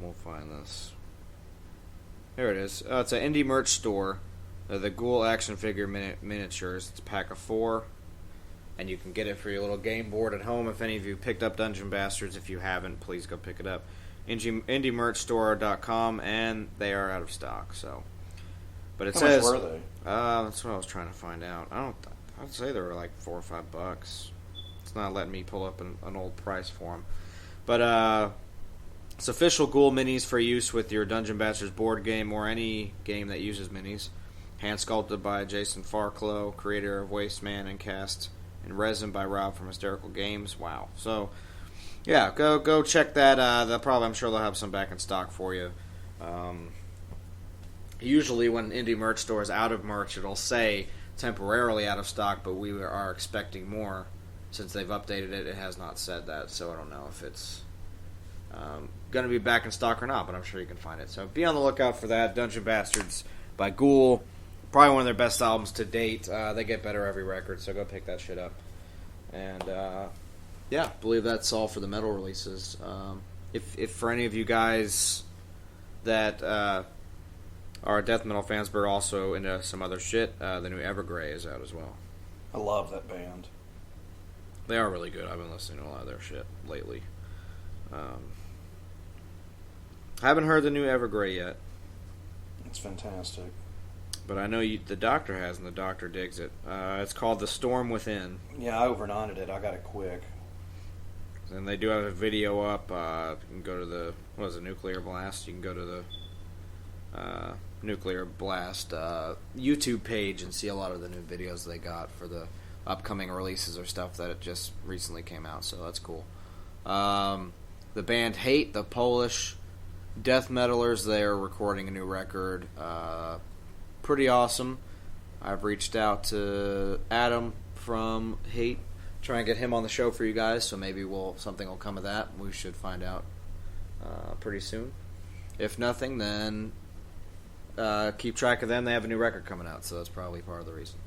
We'll find this. There it is. It's an indie merch store. The Ghoul action figure miniatures. It's a pack of 4. And you can get it for your little game board at home. If any of you picked up Dungeon Bastards, if you haven't, please go pick it up. IndieMerchStore.com, and they are out of stock. So, but it says, much were they? That's what I was trying to find out. I'd say they were like $4 or $5. It's not letting me pull up an old price for them. But it's official Ghoul minis for use with your Dungeon Bastards board game or any game that uses minis. Hand sculpted by Jason Farclough, creator of Wasteman, and cast in resin by Rob from Hysterical Games. Wow. So, yeah, go check that. I'm sure they'll have some back in stock for you. Usually when indie merch store is out of merch, it'll say temporarily out of stock, but we are expecting more. Since they've updated it, it has not said that, so I don't know if it's going to be back in stock or not, but I'm sure you can find it. So be on the lookout for that. Dungeon Bastards by Ghoul. Probably one of their best albums to date. They get better every record, so go pick that shit up. And, yeah, I believe that's all for the metal releases. If for any of you guys that are death metal fans but are also into some other shit, the new Evergrey is out as well. I love that band. They are really good. I've been listening to a lot of their shit lately. Haven't heard the new Evergrey yet. It's fantastic. But I know the Doctor has, and the Doctor digs it. It's called The Storm Within. Yeah, I overnighted it. I got it quick. And they do have a video up. You can go to the, Nuclear Blast? You can go to the Nuclear Blast YouTube page and see a lot of the new videos they got for the upcoming releases or stuff that it just recently came out, so that's cool. The band Hate, the Polish death metalers, they are recording a new record. Pretty awesome. I've reached out to Adam from Hate, try and get him on the show for you guys, so maybe something will come of that. We should find out pretty soon. If nothing, then keep track of them. They have a new record coming out, so that's probably part of the reason.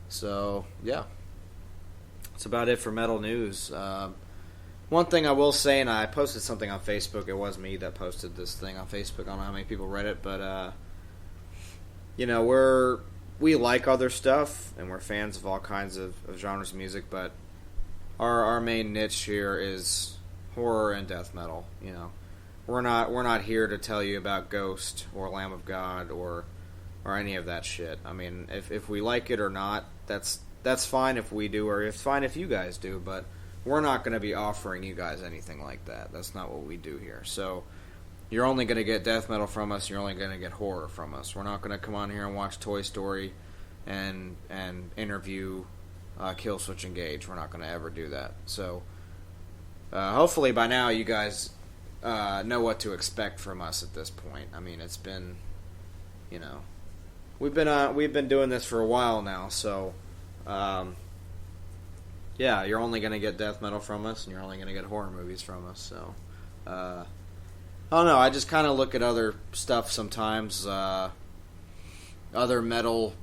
So, yeah. That's about it for metal news. One thing I will say, and I posted something on Facebook. It was me that posted this thing on Facebook. I don't know how many people read it, but we like other stuff, and we're fans of all kinds of genres of music. But our main niche here is horror and death metal. We're not here to tell you about Ghost or Lamb of God or any of that shit. I mean, if we like it or not, that's fine if we do, or it's fine if you guys do, but we're not going to be offering you guys anything like that. That's not what we do here. So you're only going to get death metal from us. You're only going to get horror from us. We're not going to come on here and watch Toy Story and interview Killswitch Engage. We're not going to ever do that. So hopefully by now you guys know what to expect from us at this point. I mean, it's been, we've been doing this for a while now, so yeah, you're only going to get death metal from us, and you're only going to get horror movies from us. So I don't know. I just kind of look at other stuff sometimes, other metal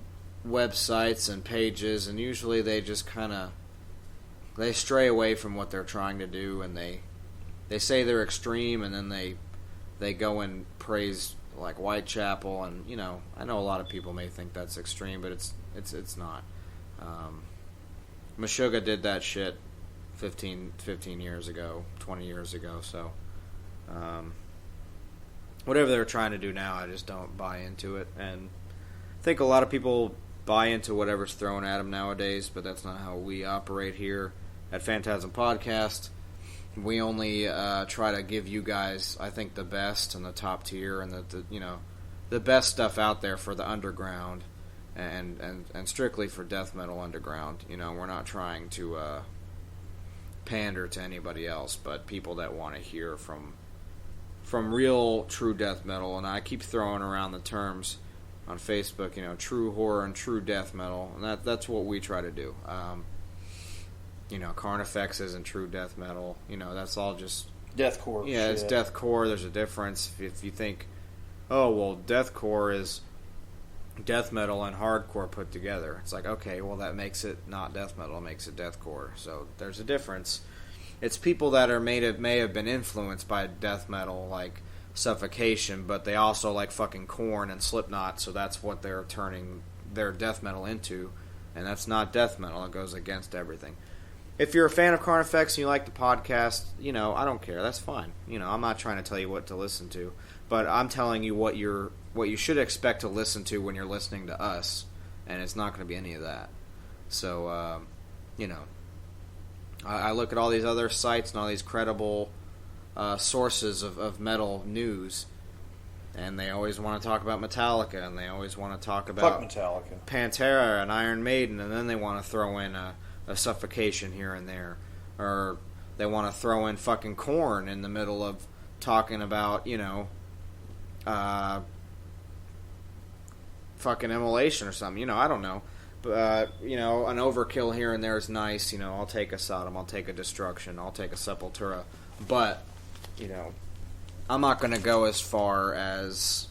websites and pages, and usually they just they stray away from what they're trying to do, and they say they're extreme, and then they go and praise like Whitechapel, and I know a lot of people may think that's extreme, but it's not. Meshuggah did that shit 15 years ago, 20 years ago, so whatever they're trying to do now, I just don't buy into it, and I think a lot of people buy into whatever's thrown at them nowadays, but that's not how we operate here at FANTASM Podcast. We only try to give you guys, I think, the best and the top tier and the best stuff out there for the underground and strictly for death metal underground. You know, we're not trying to pander to anybody else, but people that want to hear from real true death metal. And I keep throwing around the terms on Facebook, you know, true horror and true death metal, and that's what we try to do. You know, Carnifex isn't true death metal. You know, that's all just deathcore. Yeah, shit. it's deathcore. There's a difference. If you think, oh well, deathcore is death metal and hardcore put together, it's like, okay, well that makes it not death metal. It makes it deathcore. So there's a difference. It's people that may have been influenced by death metal, like Suffocation, but they also like fucking Korn and Slipknot, so that's what they're turning their death metal into, and that's not death metal. It goes against everything. If you're a fan of Carnifex and you like the podcast, you know, I don't care. That's fine. You know, I'm not trying to tell you what to listen to, but I'm telling you what you should expect to listen to when you're listening to us, and it's not going to be any of that. So, you know, I look at all these other sites and all these credible sources of metal news, and they always want to talk about Metallica, and they always want to talk about Fuck Metallica, Pantera, and Iron Maiden, and then they want to throw in a Suffocation here and there, or they want to throw in fucking Korn in the middle of talking about, you know, fucking Immolation or something. You know, I don't know. But, you know, an Overkill here and there is nice. You know, I'll take a Sodom, I'll take a Destruction, I'll take a Sepultura. But, you know, I'm not going to go as far as,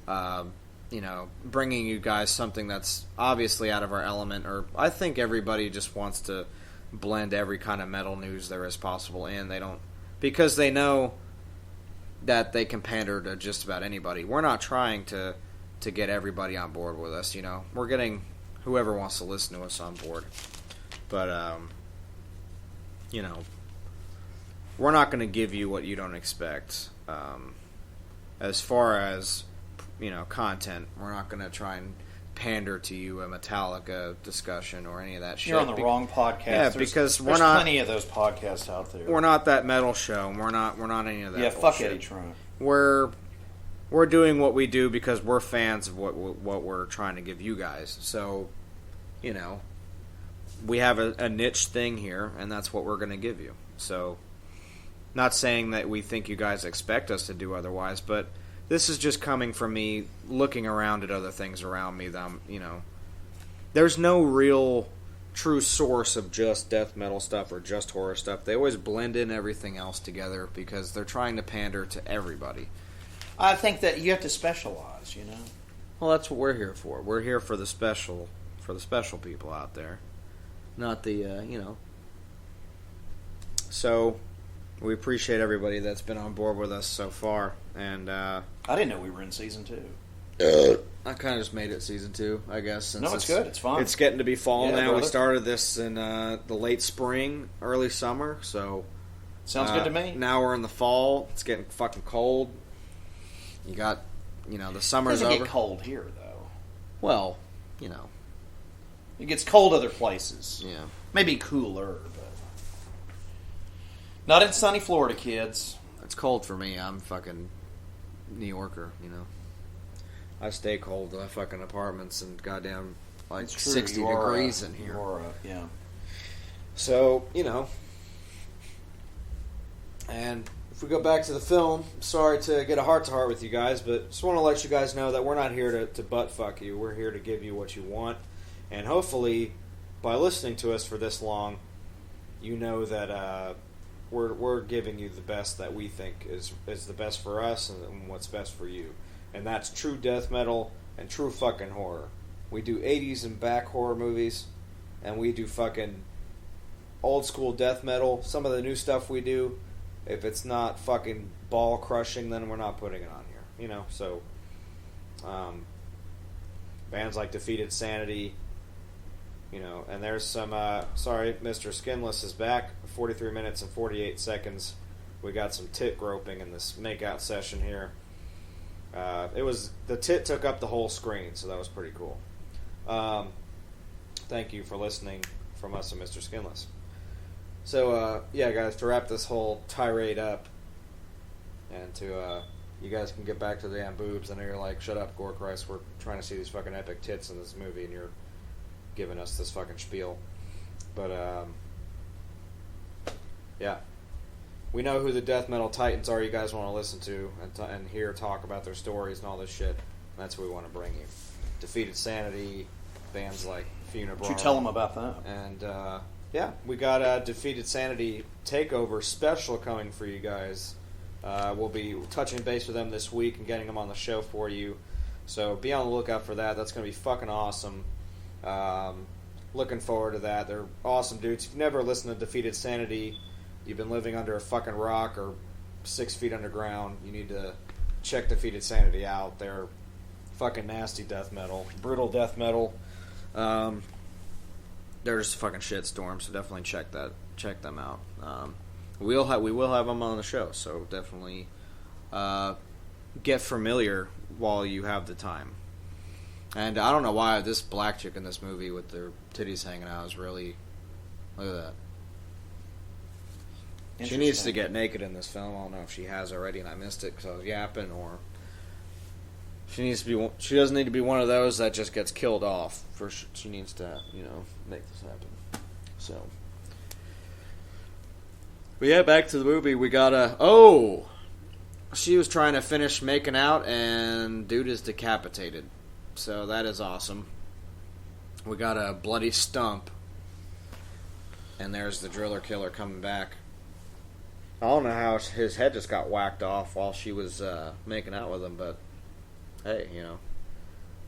you know, bringing you guys something that's obviously out of our element. Or I think everybody just wants to blend every kind of metal news there is possible in. They don't, because they know that they can pander to just about anybody. We're not trying to get everybody on board with us, you know. We're getting whoever wants to listen to us on board. But, you know, we're not going to give you what you don't expect. As far as, you know, content, we're not going to try and pander to you a Metallica discussion or any of that shit. You're on the wrong podcast. Yeah, because we're not. There's plenty of those podcasts out there. We're not that metal show. And we're not any of that. Yeah, bullshit. fuck Eddie Trunk. We're doing what we do because we're fans of what we're trying to give you guys. So, you know, we have a niche thing here, and that's what we're going to give you. So, not saying that we think you guys expect us to do otherwise, but this is just coming from me looking around at other things around me that you know, there's no real true source of just death metal stuff or just horror stuff. They always blend in everything else together because they're trying to pander to everybody. I think that you have to specialize, you know. Well, that's what we're here for. We're here for the special people out there, not the you know. So we appreciate everybody that's been on board with us so far, and I didn't know we were in season 2. I kind of just made it season 2, I guess. Since No, it's good. It's fun. It's getting to be fall Yeah, now. brother. We started this in the late spring, early summer, so Sounds good to me. Now we're in the fall. It's getting fucking cold. You got, you know, the It summer's doesn't over. get cold here, though. Well, you know, It gets cold other places. yeah. Maybe cooler, but not in sunny Florida, kids. It's cold for me. I'm fucking New Yorker, you know. I stay cold in my fucking apartments and goddamn like It's true. 60 You are, degrees in here. You are, yeah. So, you know. And if we go back to the film, sorry to get a heart-to-heart with you guys, but just want to let you guys know that we're not here to butt-fuck you. We're here to give you what you want. And hopefully, by listening to us for this long, you know that we're giving you the best that we think is the best for us and what's best for you. And that's true death metal and true fucking horror. We do 80s and back horror movies, and we do fucking old school death metal. Some of the new stuff we do, if it's not fucking ball crushing, then we're not putting it on here. You know, so bands like Defeated Sanity, you know, and there's some sorry, Mr. Skinless is back. 43 minutes and 48 seconds. We got some tit groping in this makeout session here. The tit took up the whole screen, so that was pretty cool. Thank you for listening from us and Mr. Skinless. So, yeah, guys, to wrap this whole tirade up and to you guys can get back to the damn boobs. I know you're like, shut up, Gore Christ, we're trying to see these fucking epic tits in this movie, and you're giving us this fucking spiel. But, yeah. We know who the death metal titans are you guys want to listen to and hear talk about their stories and all this shit. That's what we want to bring you. Defeated Sanity, bands like Funeral. Did you tell them about that? And, yeah, we got a Defeated Sanity takeover special coming for you guys. We'll be touching base with them this week and getting them on the show for you. So be on the lookout for that. That's going to be fucking awesome. Looking forward to that. They're awesome dudes. If you've never listened to Defeated Sanity, you've been living under a fucking rock or 6 feet underground, you need to check Defeated Sanity out. They're fucking nasty death metal. Brutal death metal. They're just a fucking shitstorm, so definitely check them out. We will have them on the show, so definitely get familiar while you have the time. And I don't know why this black chick in this movie with their titties hanging out is really... Look at that. She needs to get naked in this film. I don't know if she has already and I missed it because I was yapping, or... She doesn't need to be one of those that just gets killed off. She needs to, make this happen. So... But yeah, back to the movie. We got she was trying to finish making out, and dude is decapitated. So that is awesome. We got a bloody stump, and there's the driller killer coming back. I don't know how his head just got whacked off while she was making out with him, but hey,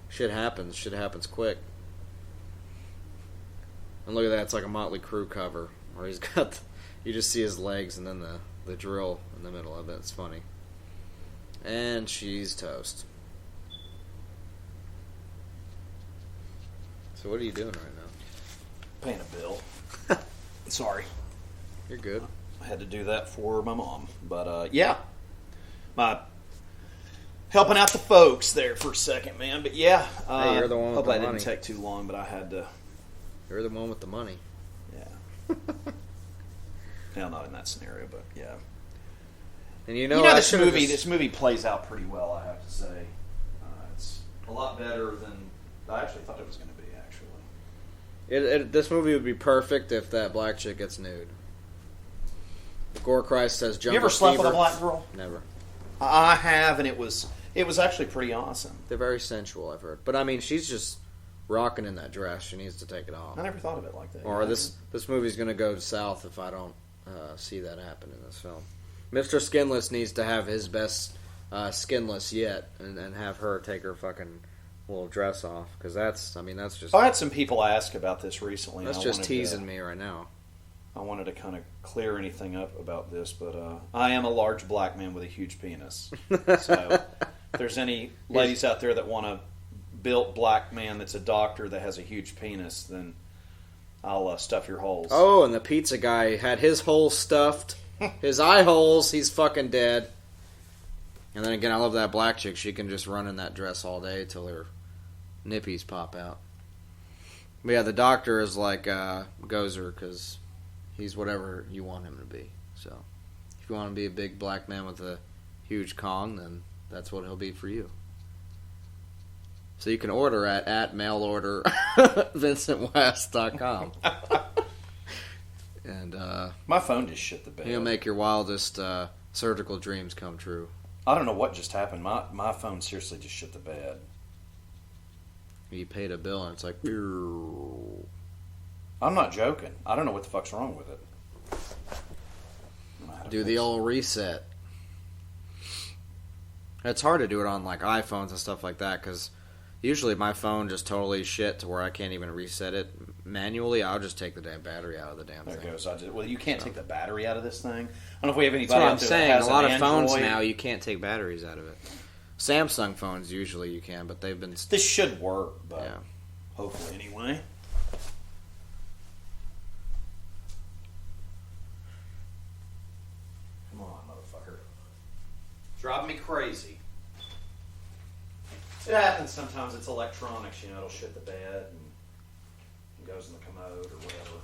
shit happens. Shit happens quick. And look at that, it's like a Motley Crue cover, where he's got... You just see his legs and then the drill in the middle of it. It's funny. And she's toast. So what are you doing right now? Paying a bill. Sorry. You're good. I had to do that for my mom. But, yeah. Helping out the folks there for a second, man. But, yeah. Hey, you're the one with the money. Hope that didn't take too long, but I had to... You're the one with the money. Yeah. Well, not in that scenario, but yeah. And this movie plays out pretty well, I have to say. It's a lot better than I actually thought it was going to be, actually. This movie would be perfect if that black chick gets nude. Gore Christ says jump. You ever slept with a black girl? Never. I have, and it was actually pretty awesome. They're very sensual, I've heard. But, I mean, she's just rocking in that dress. She needs to take it off. I never thought of it like that. Or this movie's going to go south if I don't see that happen in this film. Mr. Skinless needs to have his best skinless yet, and have her take her fucking little dress off, because that's just... I had some people ask about this recently. That's just teasing me right now. I wanted to kind of clear anything up about this, but I am a large black man with a huge penis. So if there's any ladies out there that want a built black man that's a doctor that has a huge penis, then I'll stuff your holes. Oh, and the pizza guy had his holes stuffed. His eye holes, he's fucking dead. And then again, I love that black chick. She can just run in that dress all day till her nippies pop out. But yeah, the doctor is like Gozer, because he's whatever you want him to be. So if you want to be a big black man with a huge Kong, then that's what he'll be for you. So you can order at mailorder VincentWest.com. And my phone just shit the bed. He'll make your wildest surgical dreams come true. I don't know what just happened. My phone seriously just shit the bed. You paid a bill and it's like... I'm not joking. I don't know what the fuck's wrong with it. Do the old reset. It's hard to do it on like iPhones and stuff like that, because usually my phone just totally shit to where I can't even reset it manually. I'll just take the damn battery out of the damn thing. There goes. Well, you can't take the battery out of this thing. I don't know if we have anybody That's what I'm out there saying. that has A lot of an phones Android. now, you can't take batteries out of it. Samsung phones, usually you can, but they've been... This should work, but yeah. Hopefully anyway. Come on, motherfucker. Driving me crazy. It happens sometimes. It's electronics, it'll shit the bed and goes in the commode or whatever.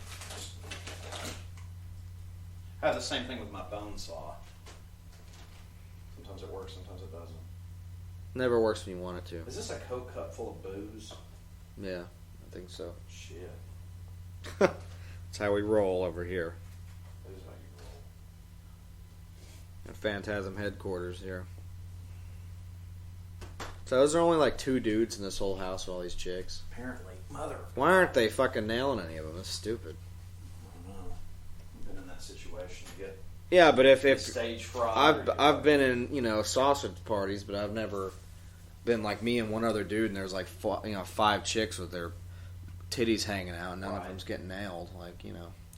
I have the same thing with my bone saw. Sometimes it works, sometimes it doesn't. Never works when you want it to. Is this a Coke cup full of booze? Yeah, I think so. Shit. That's how we roll over here. That is how you roll. At Phantasm headquarters here. So those are only like 2 dudes in this whole house with all these chicks. Apparently. Mother. Why aren't they fucking nailing any of them? That's stupid. I don't know. I've been in that situation. You get Yeah, but if stage fright. I've been in sausage parties, but I've never been like me and one other dude, and there's like 5 chicks with their titties hanging out, and none of them's getting nailed. Like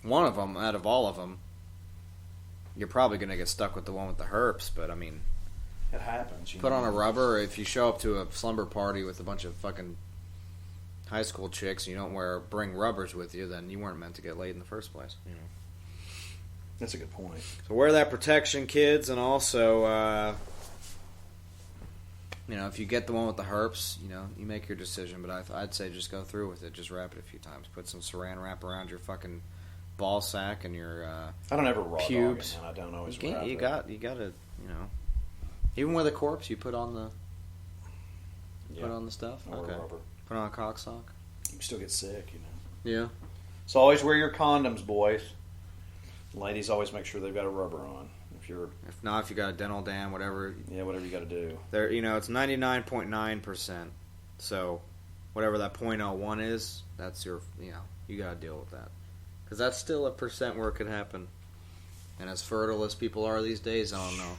one of them out of all of them, you're probably gonna get stuck with the one with the herpes. But I mean, it happens. Put on a rubber. If you show up to a slumber party with a bunch of fucking high school chicks, and you don't bring rubbers with you, then you weren't meant to get laid in the first place. That's a good point. So wear that protection, kids, and also, if you get the one with the herpes, you make your decision. But I'd say just go through with it. Just wrap it a few times. Put some Saran wrap around your fucking ball sack and your I don't ever raw pubes. dog it, man. I don't always You wrap it. You got to, even with a corpse, you put on the put on the stuff. Or Okay. rubber. Put on a cock sock. You can still get sick, Yeah. So always wear your condoms, boys. Ladies, always make sure they've got a rubber on. If not, if you got a dental dam, whatever. Yeah, whatever you got to do. There, it's 99.9%. So, whatever that 0.01 is, that's your, you got to deal with that. Because that's still a percent where it could happen. And as fertile as people are these days, I don't know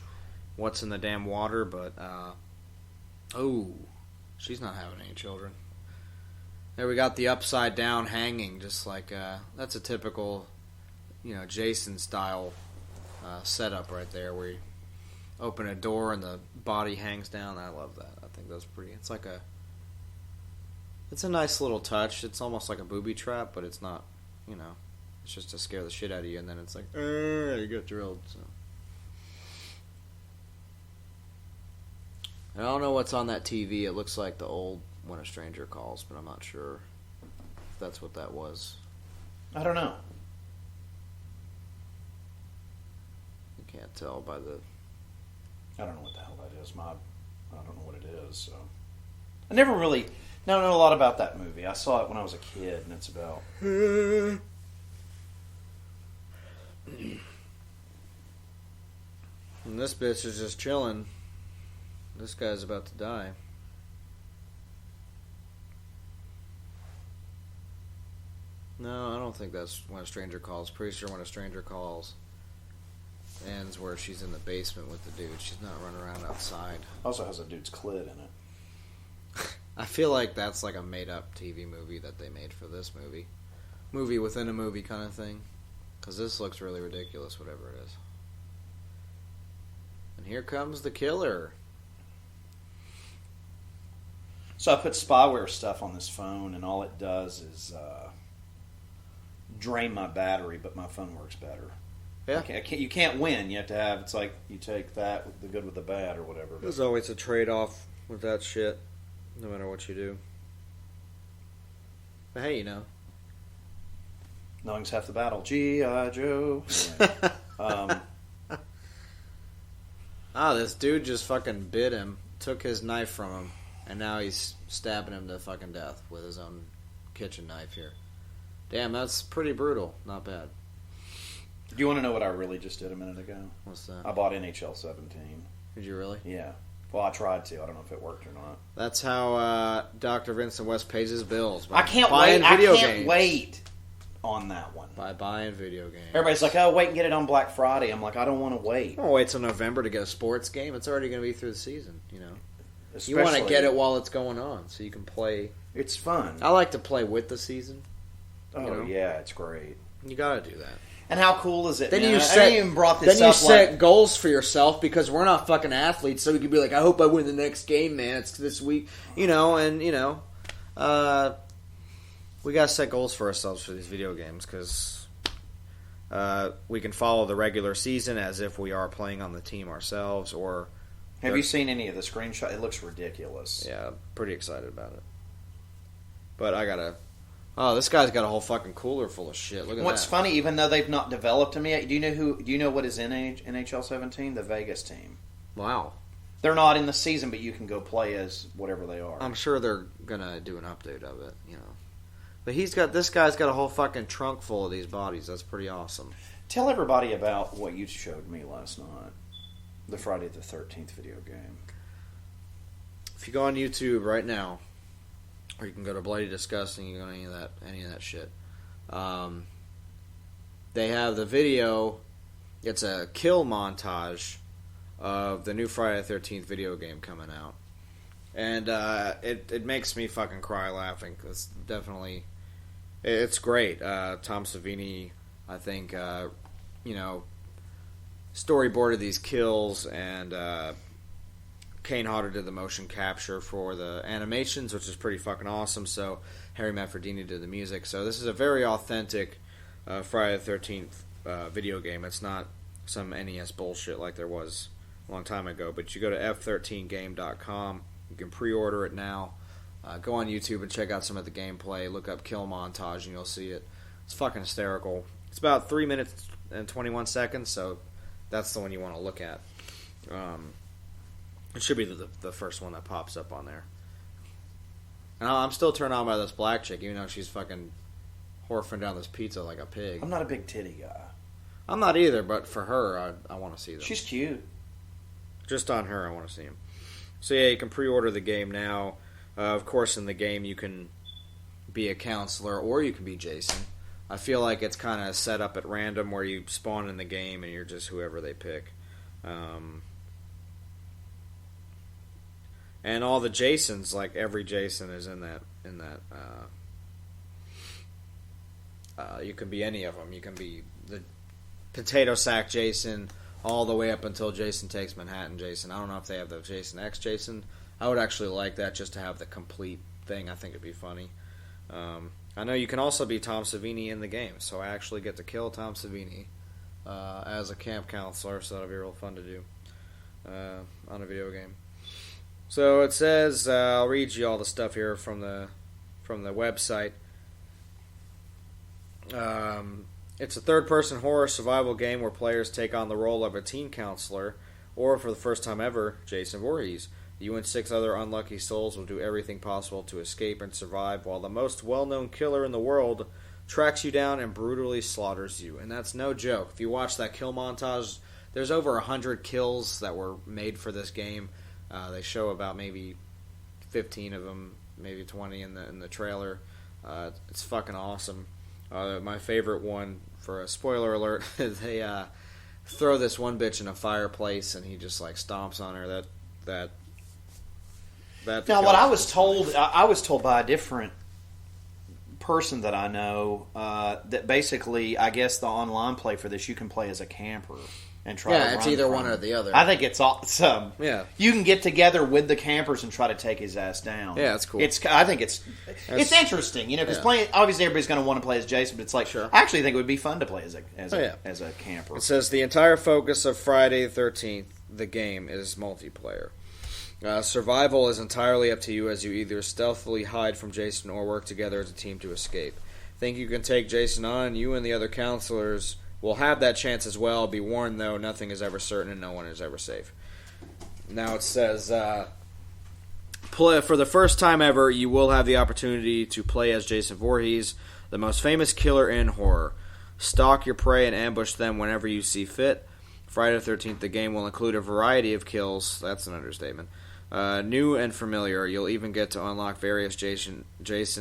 what's in the damn water, but, she's not having any children. There we got the upside down hanging, just like, that's a typical, Jason style setup right there, where you open a door and the body hangs down. I love that. I think that's pretty. It's like it's a nice little touch. It's almost like a booby trap, but it's not. It's just to scare the shit out of you, and then it's like, you get drilled. So I don't know what's on that TV. It looks like the old When a Stranger Calls, but I'm not sure if that's what that was. I don't know. Can't tell by the. I don't know what the hell that is. I don't know what it is. So I never really know a lot about that movie. I saw it when I was a kid, and it's about. And this bitch is just chilling. This guy's about to die. No, I don't think that's When a Stranger Calls. Pretty sure When a Stranger Calls ends where she's in the basement with the dude. She's not running around outside. Also has a dude's clit in it. I feel like that's like a made-up TV movie that they made for this movie. Movie within a movie kind of thing. Because this looks really ridiculous, whatever it is. And here comes the killer. So I put spyware stuff on this phone, and all it does is drain my battery, but my phone works better. Yeah. You can't win. You have to have, it's like you take that, with the good with the bad, or whatever. There's always a trade-off with that shit, no matter what you do. But hey, Knowing's half the battle. G.I. Joe. Anyway, this dude just fucking bit him, took his knife from him, and now he's stabbing him to fucking death with his own kitchen knife here. Damn, that's pretty brutal. Not bad. do you want to know what I really just did a minute ago? What's that? I bought NHL 17. Did you really? Yeah. Well, I tried to. I don't know if it worked or not. That's how Dr. Vincent West pays his bills. I can't buying wait. Video I can't games. wait on that one. By buying video games. Everybody's like, oh, wait and get it on Black Friday. I'm like, I don't want to wait. Don't wait till November to get a sports game. It's already going to be through the season, You Especially, want to get it while it's going on, so you can play. It's fun. I like to play with the season. Oh, yeah, it's great. You got to do that. And how cool is it, Then man? you I set, ain't even brought this then you up. set goals for yourself because we're not fucking athletes, so we can be like, I hope I win the next game, man. It's this week, we got to set goals for ourselves for these video games because we can follow the regular season as if we are playing on the team ourselves. Or have you seen any of the screenshots? It looks ridiculous. Yeah, pretty excited about it. But I gotta. Oh, this guy's got a whole fucking cooler full of shit. Look at What's that. funny, even though they've not developed them yet, do you know what is in NHL 17? The Vegas team. Wow. They're not in the season, but you can go play as whatever they are. I'm sure they're gonna do an update of it, But this guy's got a whole fucking trunk full of these bodies. That's pretty awesome. Tell everybody about what you showed me last night. The Friday the 13th video game. If you go on YouTube right now, or you can go to Bloody Disgusting, you can go to any of that shit. They have the video. It's a kill montage of the new Friday the 13th video game coming out, and it makes me fucking cry laughing. It's definitely, it's great. Tom Savini, I think, storyboarded these kills, and Kane Hodder did the motion capture for the animations, which is pretty fucking awesome. So Harry Manfredini did the music. So this is a very authentic Friday the 13th video game. It's not some NES bullshit like there was a long time ago. But you go to f13game.com. You can pre-order it now. Go on YouTube and check out some of the gameplay. Look up Kill Montage and you'll see it. It's fucking hysterical. It's about 3 minutes and 21 seconds, so that's the one you want to look at. It should be the first one that pops up on there. And I'm still turned on by this black chick, even though she's fucking horfing down this pizza like a pig. I'm not a big titty guy. I'm not either, but for her, I want to see them. She's cute. Just on her, I want to see them. So yeah, you can pre-order the game now. Of course, in the game, you can be a counselor or you can be Jason. I feel like it's kind of set up at random where you spawn in the game and you're just whoever they pick. And all the Jasons, like every Jason is in that. You can be any of them. You can be the Potato Sack Jason all the way up until Jason Takes Manhattan Jason. I don't know if they have the Jason X Jason. I would actually like that just to have the complete thing. I think it'd be funny. I know you can also be Tom Savini in the game, so I actually get to kill Tom Savini as a camp counselor, so that'll be real fun to do on a video game. So it says, I'll read you all the stuff here from the website. It's a third-person horror survival game where players take on the role of a teen counselor, or for the first time ever, Jason Voorhees. You and 6 other unlucky souls will do everything possible to escape and survive, while the most well-known killer in the world tracks you down and brutally slaughters you. And that's no joke. If you watch that kill montage, there's over 100 kills that were made for this game. They show about maybe 15 of them, maybe 20 in the trailer. It's fucking awesome. My favorite one, for a spoiler alert, they throw this one bitch in a fireplace and he just like stomps on her. That now, what I was told by a different person that I know that basically, I guess the online play for this, you can play as a camper and try. Yeah, to it's run either from one him. or the other. I think it's awesome. Yeah, you can get together with the campers and try to take his ass down. Yeah, that's cool. I think it's interesting, because playing, obviously everybody's going to want to play as Jason, but it's like, sure. I actually think it would be fun to play as a camper. It says the entire focus of Friday the 13th, the game, is multiplayer. Survival is entirely up to you as you either stealthily hide from Jason or work together as a team to escape. Think you can take Jason on? You and the other counselors will have that chance as well. Be warned, though, nothing is ever certain and no one is ever safe. Now it says, for the first time ever, you will have the opportunity to play as Jason Voorhees, the most famous killer in horror. Stalk your prey and ambush them whenever you see fit. Friday the 13th, the game will include a variety of kills. That's an understatement. New and familiar. You'll even get to unlock various Jason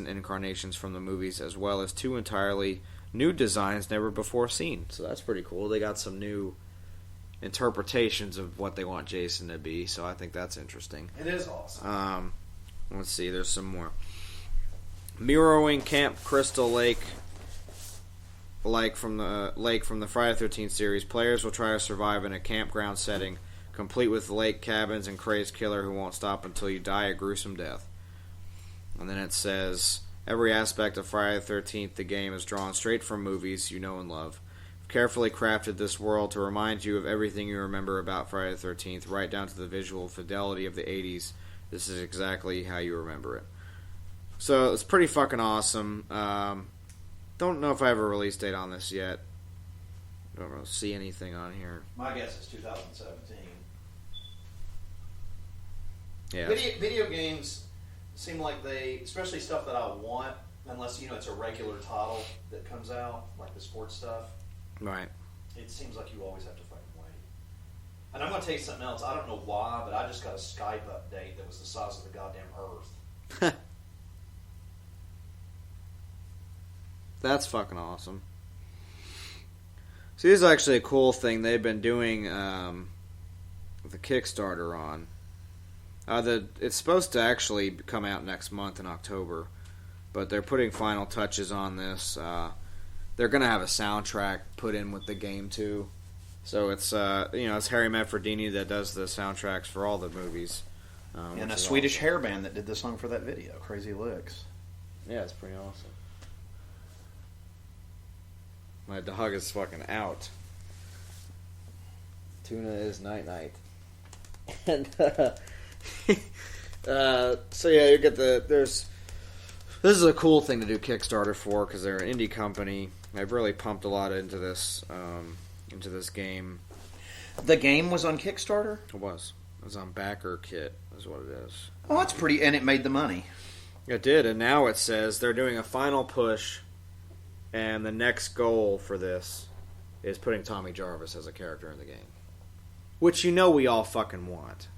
incarnations from the movies, as well as 2 entirely new designs never before seen. So that's pretty cool. They got some new interpretations of what they want Jason to be, so I think that's interesting. It is awesome. Let's see, there's some more. Mirroring Camp Crystal Lake from the Friday the 13th series, players will try to survive in a campground setting, complete with lake cabins and crazed killer who won't stop until you die a gruesome death. And then it says, every aspect of Friday the 13th, the game, is drawn straight from movies you know and love. We've carefully crafted this world to remind you of everything you remember about Friday the 13th, right down to the visual fidelity of the 80s. This is exactly how you remember it. So it's pretty fucking awesome. Don't know if I have a release date on this yet. Don't really see anything on here. My guess is 2017. Yeah. Video games seem like they, especially stuff that I want, unless it's a regular title that comes out, like the sports stuff. Right. It seems like you always have to fucking wait. And I'm going to tell you something else. I don't know why, but I just got a Skype update that was the size of the goddamn Earth. That's fucking awesome. See, this is actually a cool thing they've been doing the Kickstarter on. It's supposed to actually come out next month in October, but they're putting final touches on this. They're going to have a soundtrack put in with the game too. So it's it's Harry Manfredini that does the soundtracks for all the movies. And a Swedish hair band that did the song for that video, Crazy Licks. Yeah, it's pretty awesome. My dog is fucking out. Tuna is night. And so yeah, you get this is a cool thing to do Kickstarter for because they're an indie company. They've really pumped a lot into this game. The game was on Kickstarter? It was on Backer Kit is what it is. Oh, that's pretty, and it made the money. It did, and now it says they're doing a final push, and the next goal for this is putting Tommy Jarvis as a character in the game. Which we all fucking want.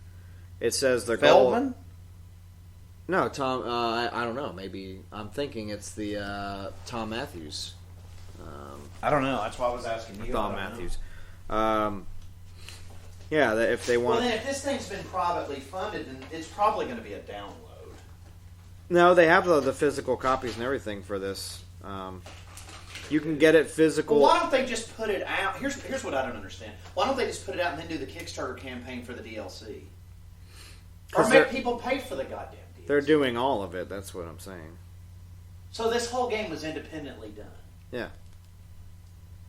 It says their Feldman? goal... No, Tom... I don't know. Maybe... I'm thinking it's the Tom Matthews. I don't know. That's why I was asking you. Tom Matthews. Yeah, if they want... Well, then if this thing's been privately funded, then it's probably going to be a download. No, they have the physical copies and everything for this. You can get it physical. Well, why don't they just put it out? Here's what I don't understand. Why don't they just put it out and then do the Kickstarter campaign for the DLC? Or make people pay for the goddamn DLC? They're doing all of it. That's what I'm saying. So this whole game was independently done. Yeah.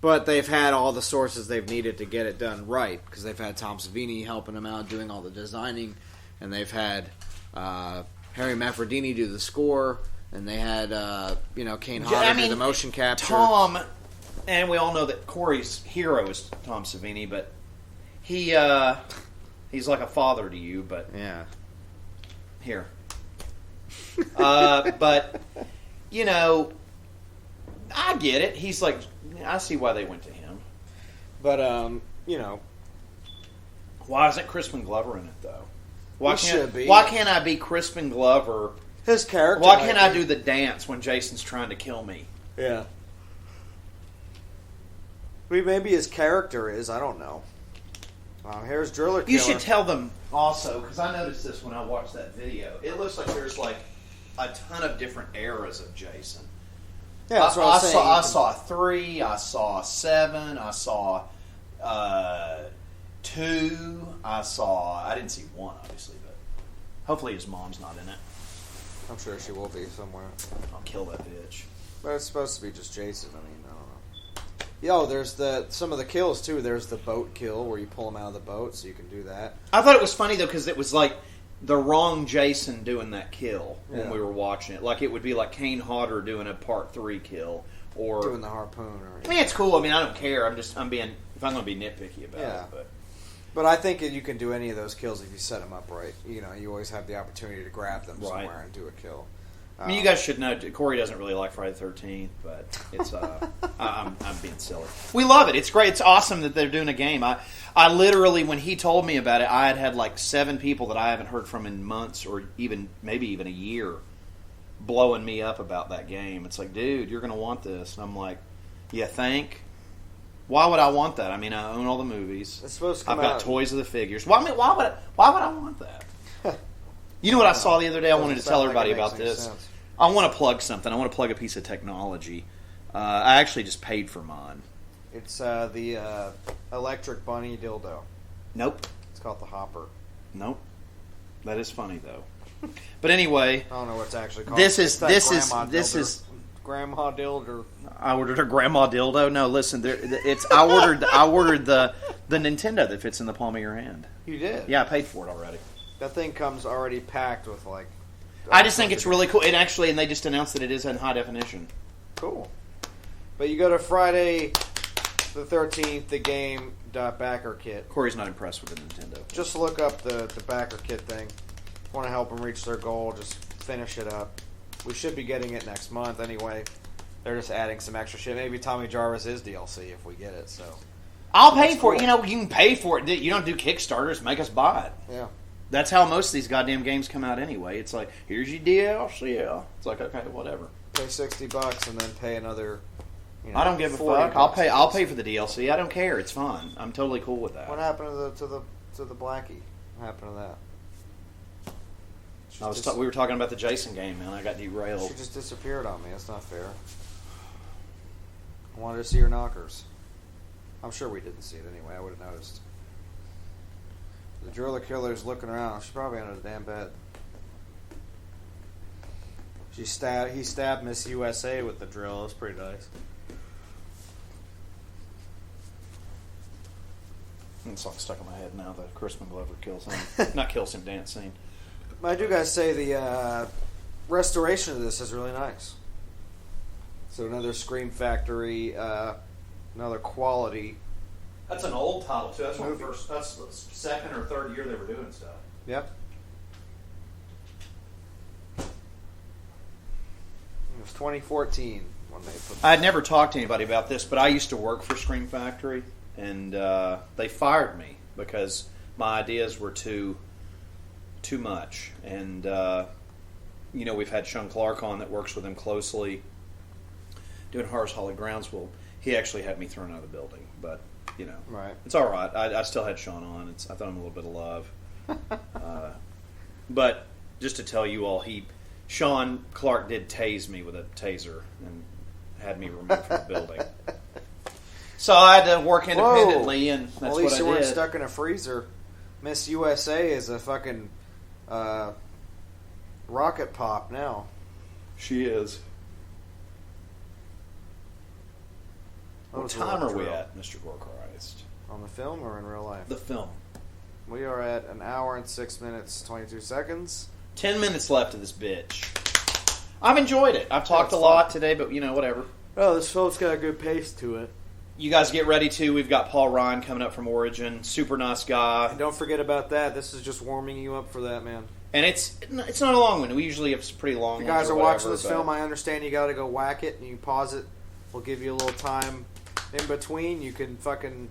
But they've had all the sources they've needed to get it done right. Because they've had Tom Savini helping them out, doing all the designing. And they've had Harry Manfredini do the score. And they had, Kane Hodder do the motion capture. Tom, and we all know that Corey's hero is Tom Savini, but he's like a father to you, but... Yeah. Here. But, I get it. He's like, I see why they went to him. But, Why isn't Crispin Glover in it, though? Why can't I be Crispin Glover... His character. Why can't I do the dance when Jason's trying to kill me? Yeah. Maybe his character is. I don't know. Here's Driller Killer. You should tell them also, because I noticed this when I watched that video. It looks like there's like a ton of different eras of Jason. Yeah, that's what I'm saying. I saw 3. I saw 7. I saw 2. I didn't see 1, obviously, but hopefully his mom's not in it. I'm sure she will be somewhere. I'll kill that bitch. But it's supposed to be just Jason. I don't know. Yo, there's some of the kills too. There's the boat kill where you pull him out of the boat, so you can do that. I thought it was funny though because it was like the wrong Jason doing that kill when we were watching it. Like it would be like Kane Hodder doing a part 3 kill or doing the harpoon. Or I mean, it's cool. I mean, I don't care. If I'm going to be nitpicky about it, But I think you can do any of those kills if you set them up right. You always have the opportunity to grab them somewhere and do a kill. I mean, you guys should know Corey doesn't really like Friday the 13th, but it's I'm being silly. We love it. It's great. It's awesome that they're doing a game. I literally, when he told me about it, I had like 7 people that I haven't heard from in months or maybe even a year blowing me up about that game. It's like, dude, you're going to want this. And I'm like, you think? Why would I want that? I mean, I own all the movies. It's supposed to come I've got out. toys of the figures. Why would I want that? You know what I saw the other day? I wanted to tell everybody about this. Sense. I want to plug something. I want to plug a piece of technology. I actually just paid for mine. It's the electric bunny dildo. Nope. It's called the Hopper. Nope. That is funny though. But anyway, I don't know what it's actually called. This is Grandma dildo. I ordered a grandma dildo. No, listen, I ordered the Nintendo that fits in the palm of your hand. You did? Yeah, I paid for it already. That thing comes already packed with like. I just think it's really cool. And they just announced that it is in high definition. Cool. But you go to Friday the 13th, the game .backer kit. Corey's not impressed with the Nintendo. Just look up the backer kit thing. want to help them reach their goal. Just finish it up. We should be getting it next month anyway. They're just adding some extra shit. Maybe Tommy Jarvis is DLC if we get it. So I'll pay for it. You know, you can pay for it. You don't do Kickstarters. Make us buy it. yeah. That's how most of these goddamn games come out anyway. It's like, here's your DLC. It's like, okay, whatever. Pay $60 and then pay another. I don't give a fuck. I'll pay for the DLC. I don't care. It's fun. I'm totally cool with that. What happened to the Blackie? What happened to that? We were talking about the Jason game, man. I got derailed. She just disappeared on me. That's not fair. I wanted to see her knockers. I'm sure we didn't see it anyway. I would have noticed. The driller killer's looking around. She's probably under the damn bed. He stabbed Miss USA with the drill. It was pretty nice. It's like stuck in my head now. The Crispin Glover kills him. Not kills him, dance scene. I do gotta say the restoration of this is really nice. So another Scream Factory, another quality. That's an old title too. That's That's the second or third year they were doing stuff. Yep. It was 2014 when they put. I had never talked to anybody about this, but I used to work for Scream Factory, and they fired me because my ideas were too much. And we've had Sean Clark on that works with them closely, doing Horror's Holly Grounds. Well, he actually had me thrown out of the building, but. Right. It's all right. I still had Sean on. I thought him a little bit of love. But just to tell you all, Sean Clark did tase me with a taser and had me removed from the building. So I had to work independently, and that's what I did. At least you weren't stuck in a freezer. Miss USA is a fucking rocket pop now. She is. What time are we at, Mr. Gorchrist? On the film or in real life? The film. We are at 1 hour and 6 minutes, 22 seconds. 10 minutes left of this bitch. I've enjoyed it. I've talked a lot today, but whatever. Oh, this film's got a good pace to it. You guys get ready too. We've got Paul Ryan coming up from Origin. Super nice guy. And don't forget about that. This is just warming you up for that, man. And it's not a long one. We usually have some pretty long ones. If you guys are watching this film, I understand you got to go whack it and you pause it. We'll give you a little time in between. You can fucking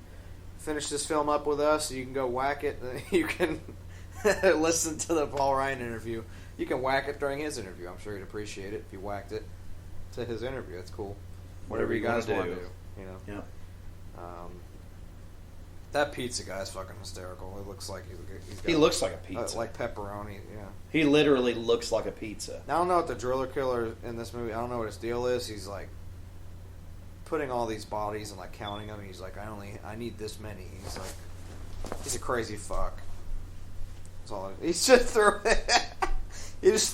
finish this film up with us. You can go whack it. You can listen to the Paul Ryan interview. You can whack it during his interview. I'm sure he'd appreciate it if you whacked it to his interview. That's cool. Whatever you guys want to do. Yeah. That pizza guy is fucking hysterical. It looks like he looks like a pizza. Like pepperoni, yeah. He literally looks like a pizza. I don't know what the driller killer in this movie, I don't know what his deal is. He's like putting all these bodies and like counting them. He's like, I need this many. He's a crazy fuck. That's all. He just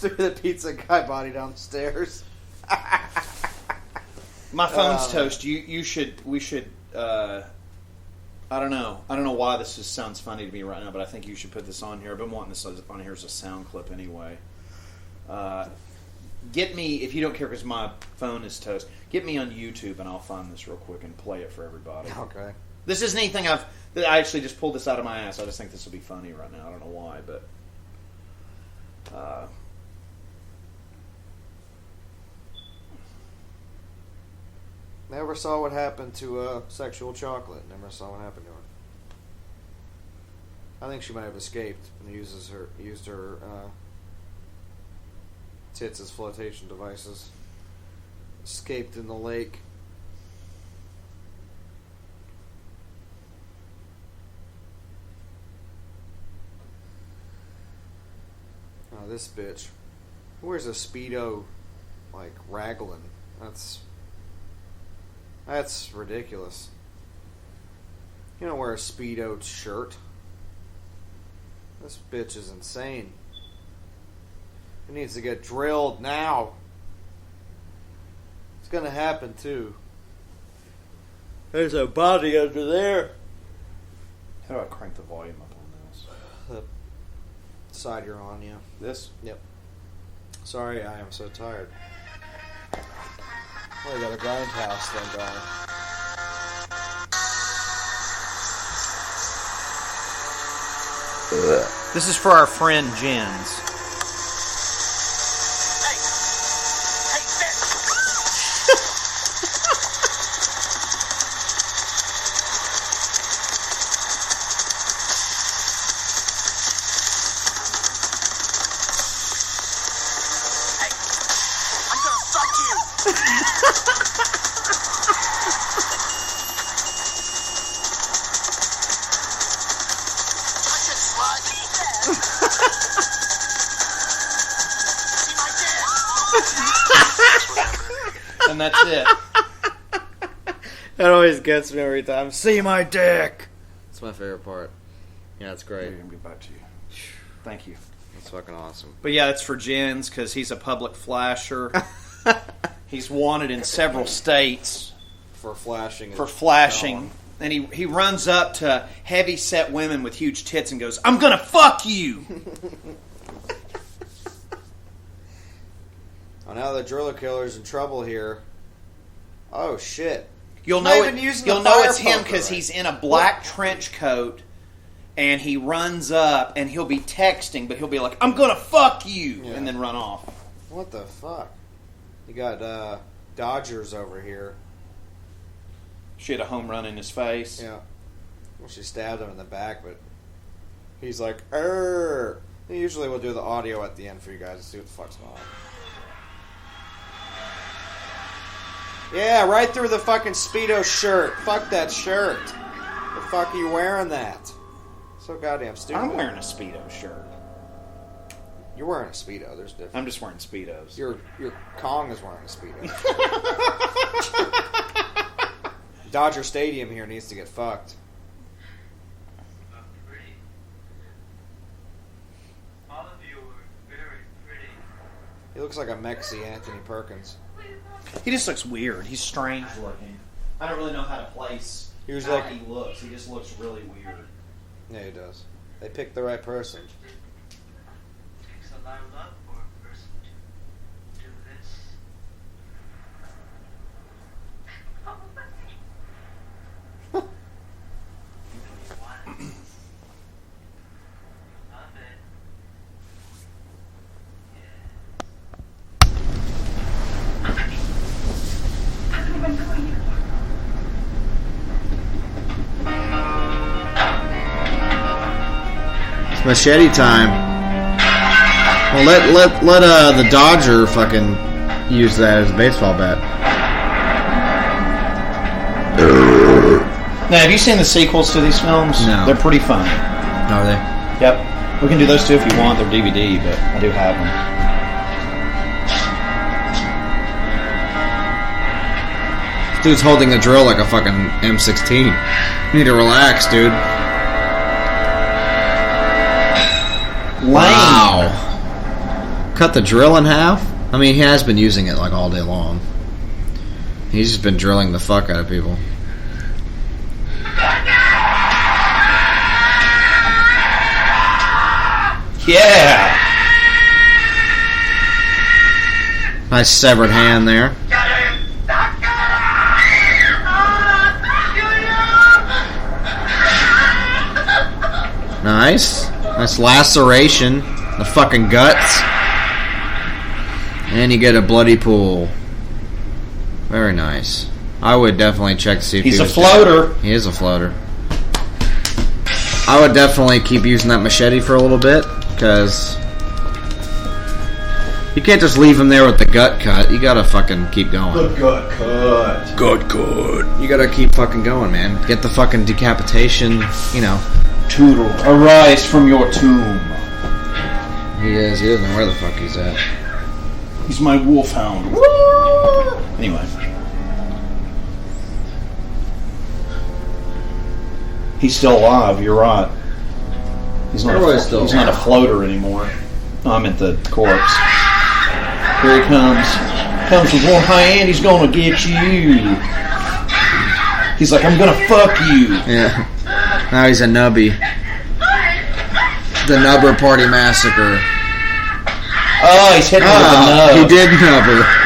threw the pizza guy body downstairs. My phone's toast. We should. I don't know why this just sounds funny to me right now, but I think you should put this on here. I've been wanting this on here as a sound clip anyway. Get me, if you don't care because my phone is toast, get me on YouTube and I'll find this real quick and play it for everybody. Okay. This isn't anything I actually just pulled this out of my ass. I just think this will be funny right now. I don't know why, but... Never saw what happened to Sexual Chocolate. Never saw what happened to her. I think she might have escaped and used her tits as flotation devices. Escaped in the lake. Oh, this bitch. Who wears a Speedo like raglan? That's ridiculous. You don't wear a Speedo shirt. This bitch is insane. It needs to get drilled now. It's gonna happen too. There's a body under there. How do I crank the volume up on this? The side you're on, yeah. This? Yep. Sorry, I am so tired. Well, you got a grindhouse thing going. This is for our friend Jens. And that's it. That always gets me every time. See my dick! That's my favorite part. Yeah, that's great. I'm gonna get back to you. Thank you. That's fucking awesome. But yeah, it's for Jens because he's a public flasher. He's wanted in several states For flashing. And he runs up to heavy-set women with huge tits and goes, "I'm gonna fuck you!" Oh, now the driller killer's in trouble here. Oh, shit. You'll Not know even using you'll the know fire it's him poker, because right? he's in a black trench coat, and he runs up, and he'll be texting, but he'll be like, "I'm gonna fuck you," Yeah. and then run off. What the fuck? You got Dodgers over here. She had a home run in his face. Yeah. Well, she stabbed him in the back, but he's like, "Err." Usually we'll do the audio at the end for you guys to see what the fuck's going on. Yeah, right through the fucking Speedo shirt. Fuck that shirt. The fuck are you wearing that? So goddamn stupid. I'm wearing a Speedo shirt. You're wearing a Speedo. There's different. I'm just wearing Speedos. Your Kong is wearing a Speedo. Dodger Stadium here needs to get fucked. All of you were very pretty. He looks like a Mexi Anthony Perkins. He just looks weird. He's strange looking. I don't really know how to place He was how like- he looks. He just looks really weird. Yeah, he does. They picked the right person. Takes a lot of love for a person to do this. Love it. It's machete time. Well, let the Dodger fucking use that as a baseball bat. Now, have you seen the sequels to these films? No. They're pretty funny. Are they? Yep. We can do those too if you want. They're DVD, but I do have them. This dude's holding a drill like a fucking M16. You need to relax, dude. Wow. Cut the drill in half? I mean, he has been using it like all day long. He's just been drilling the fuck out of people. Yeah. Nice severed hand there. Nice. Nice laceration. The fucking guts. And you get a bloody pool. Very nice. I would definitely check to see if He's he a was floater. dead. He is a floater. I would definitely keep using that machete for a little bit, because you can't just leave him there with the gut cut. You gotta fucking keep going. The gut cut. Gut cut. You gotta keep fucking going, man. Get the fucking decapitation, you know. Toodle, arise from your tomb. He is. He doesn't know where the fuck he's at. He's my wolfhound. Anyway. He's still alive, you're right. He's not, Everybody's still he's not a floater anymore. I'm at the corpse. Here he comes. Comes with one hand, he's gonna get you. He's like, I'm gonna fuck you. Yeah. Now he's a nubby. The Slumber Party Massacre. Oh, he's hitting her with a nub. He did nub her.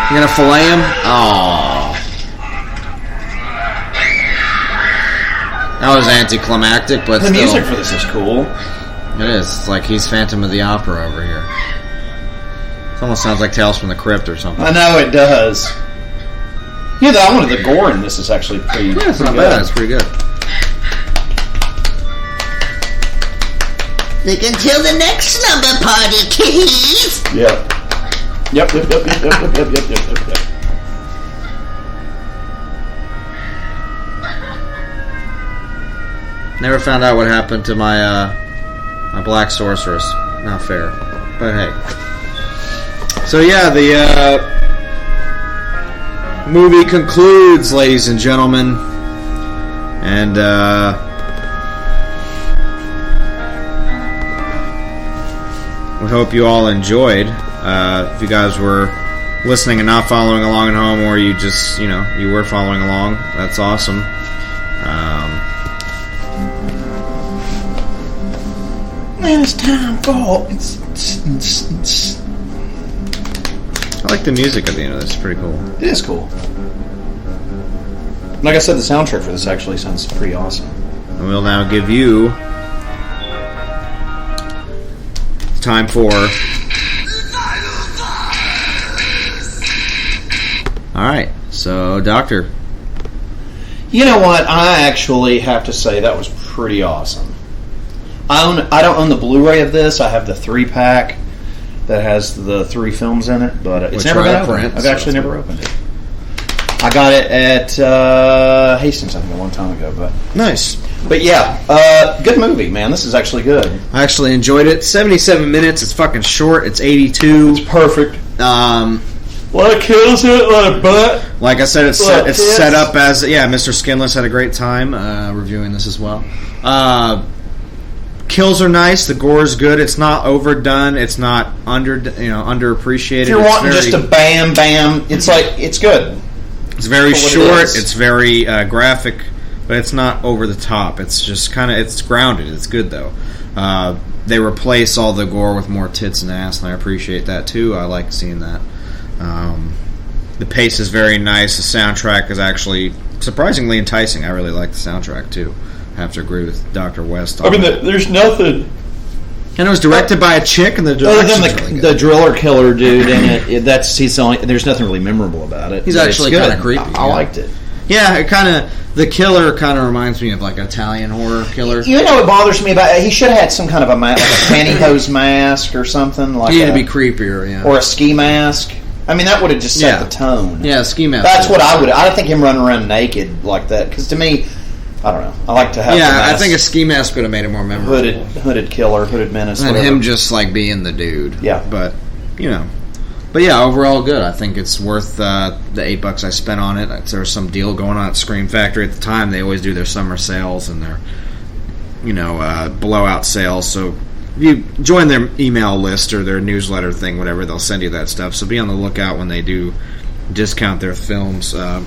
You gonna fillet him? Oh. That was anticlimactic, but The still. music for this is cool. It is. It's like he's Phantom of the Opera over here. It almost sounds like Tales from the Crypt or something. I know it does. Yeah, the gore in this is actually pretty. Yeah, it's pretty not good. bad. It's pretty good. Look until the next slumber party, kiddies! Yep. Yep. Never found out what happened to my my black sorceress. Not fair. But hey. So yeah, the movie concludes, ladies and gentlemen. And we hope you all enjoyed. If you guys were listening and not following along at home, or you just, you were following along, that's awesome. Man, it's time for... I like the music at the end of this. It's pretty cool. It is cool. Like I said, the soundtrack for this actually sounds pretty awesome. And we'll now give you time for... Alright, so Doctor. You know what? I actually have to say that was pretty awesome. I don't own the Blu-ray of this. I have the 3-pack that has the 3 films in it, but it's never been opened. I've actually never opened it. I got it at Hastings, I think, a long time ago. But nice. But yeah, good movie, man. This is actually good. I actually enjoyed it. 77 minutes. It's fucking short. It's 82. It's perfect. What kills it? Like butt. Like I said, it's set up as Mr. Skinless had a great time reviewing this as well. Kills are nice. The gore is good. It's not overdone. It's not underappreciated. If you're wanting just a bam bam, it's good. It's very short. It's very graphic, but it's not over the top. It's just it's grounded. It's good though. They replace all the gore with more tits and ass, and I appreciate that too. I like seeing that. The pace is very nice. The soundtrack is actually surprisingly enticing. I really like the soundtrack too. I have to agree with Dr. West. There's nothing. And it was directed by a chick, and the direction's really good. The driller killer dude in it. There's nothing really memorable about it. He's actually kind of creepy. I liked it. Yeah, the killer kind of reminds me of like an Italian horror killer. You know what bothers me about it? He should have had some kind of a pantyhose mask or something. He need to be creepier, yeah. Or a ski mask. I mean, that would have just set the tone. Yeah, ski mask. That's what I would. I don't think him running around naked like that, because to me, I don't know. I like to have. Yeah, I think a ski mask would have made it more memorable. Hooded killer, hooded menace, and whatever. Him just like being the dude. Yeah, but overall good. I think it's worth the $8 I spent on it. There was some deal going on at Scream Factory at the time. They always do their summer sales and their blowout sales. So if you join their email list or their newsletter thing, whatever, they'll send you that stuff. So be on the lookout when they do discount their films. Of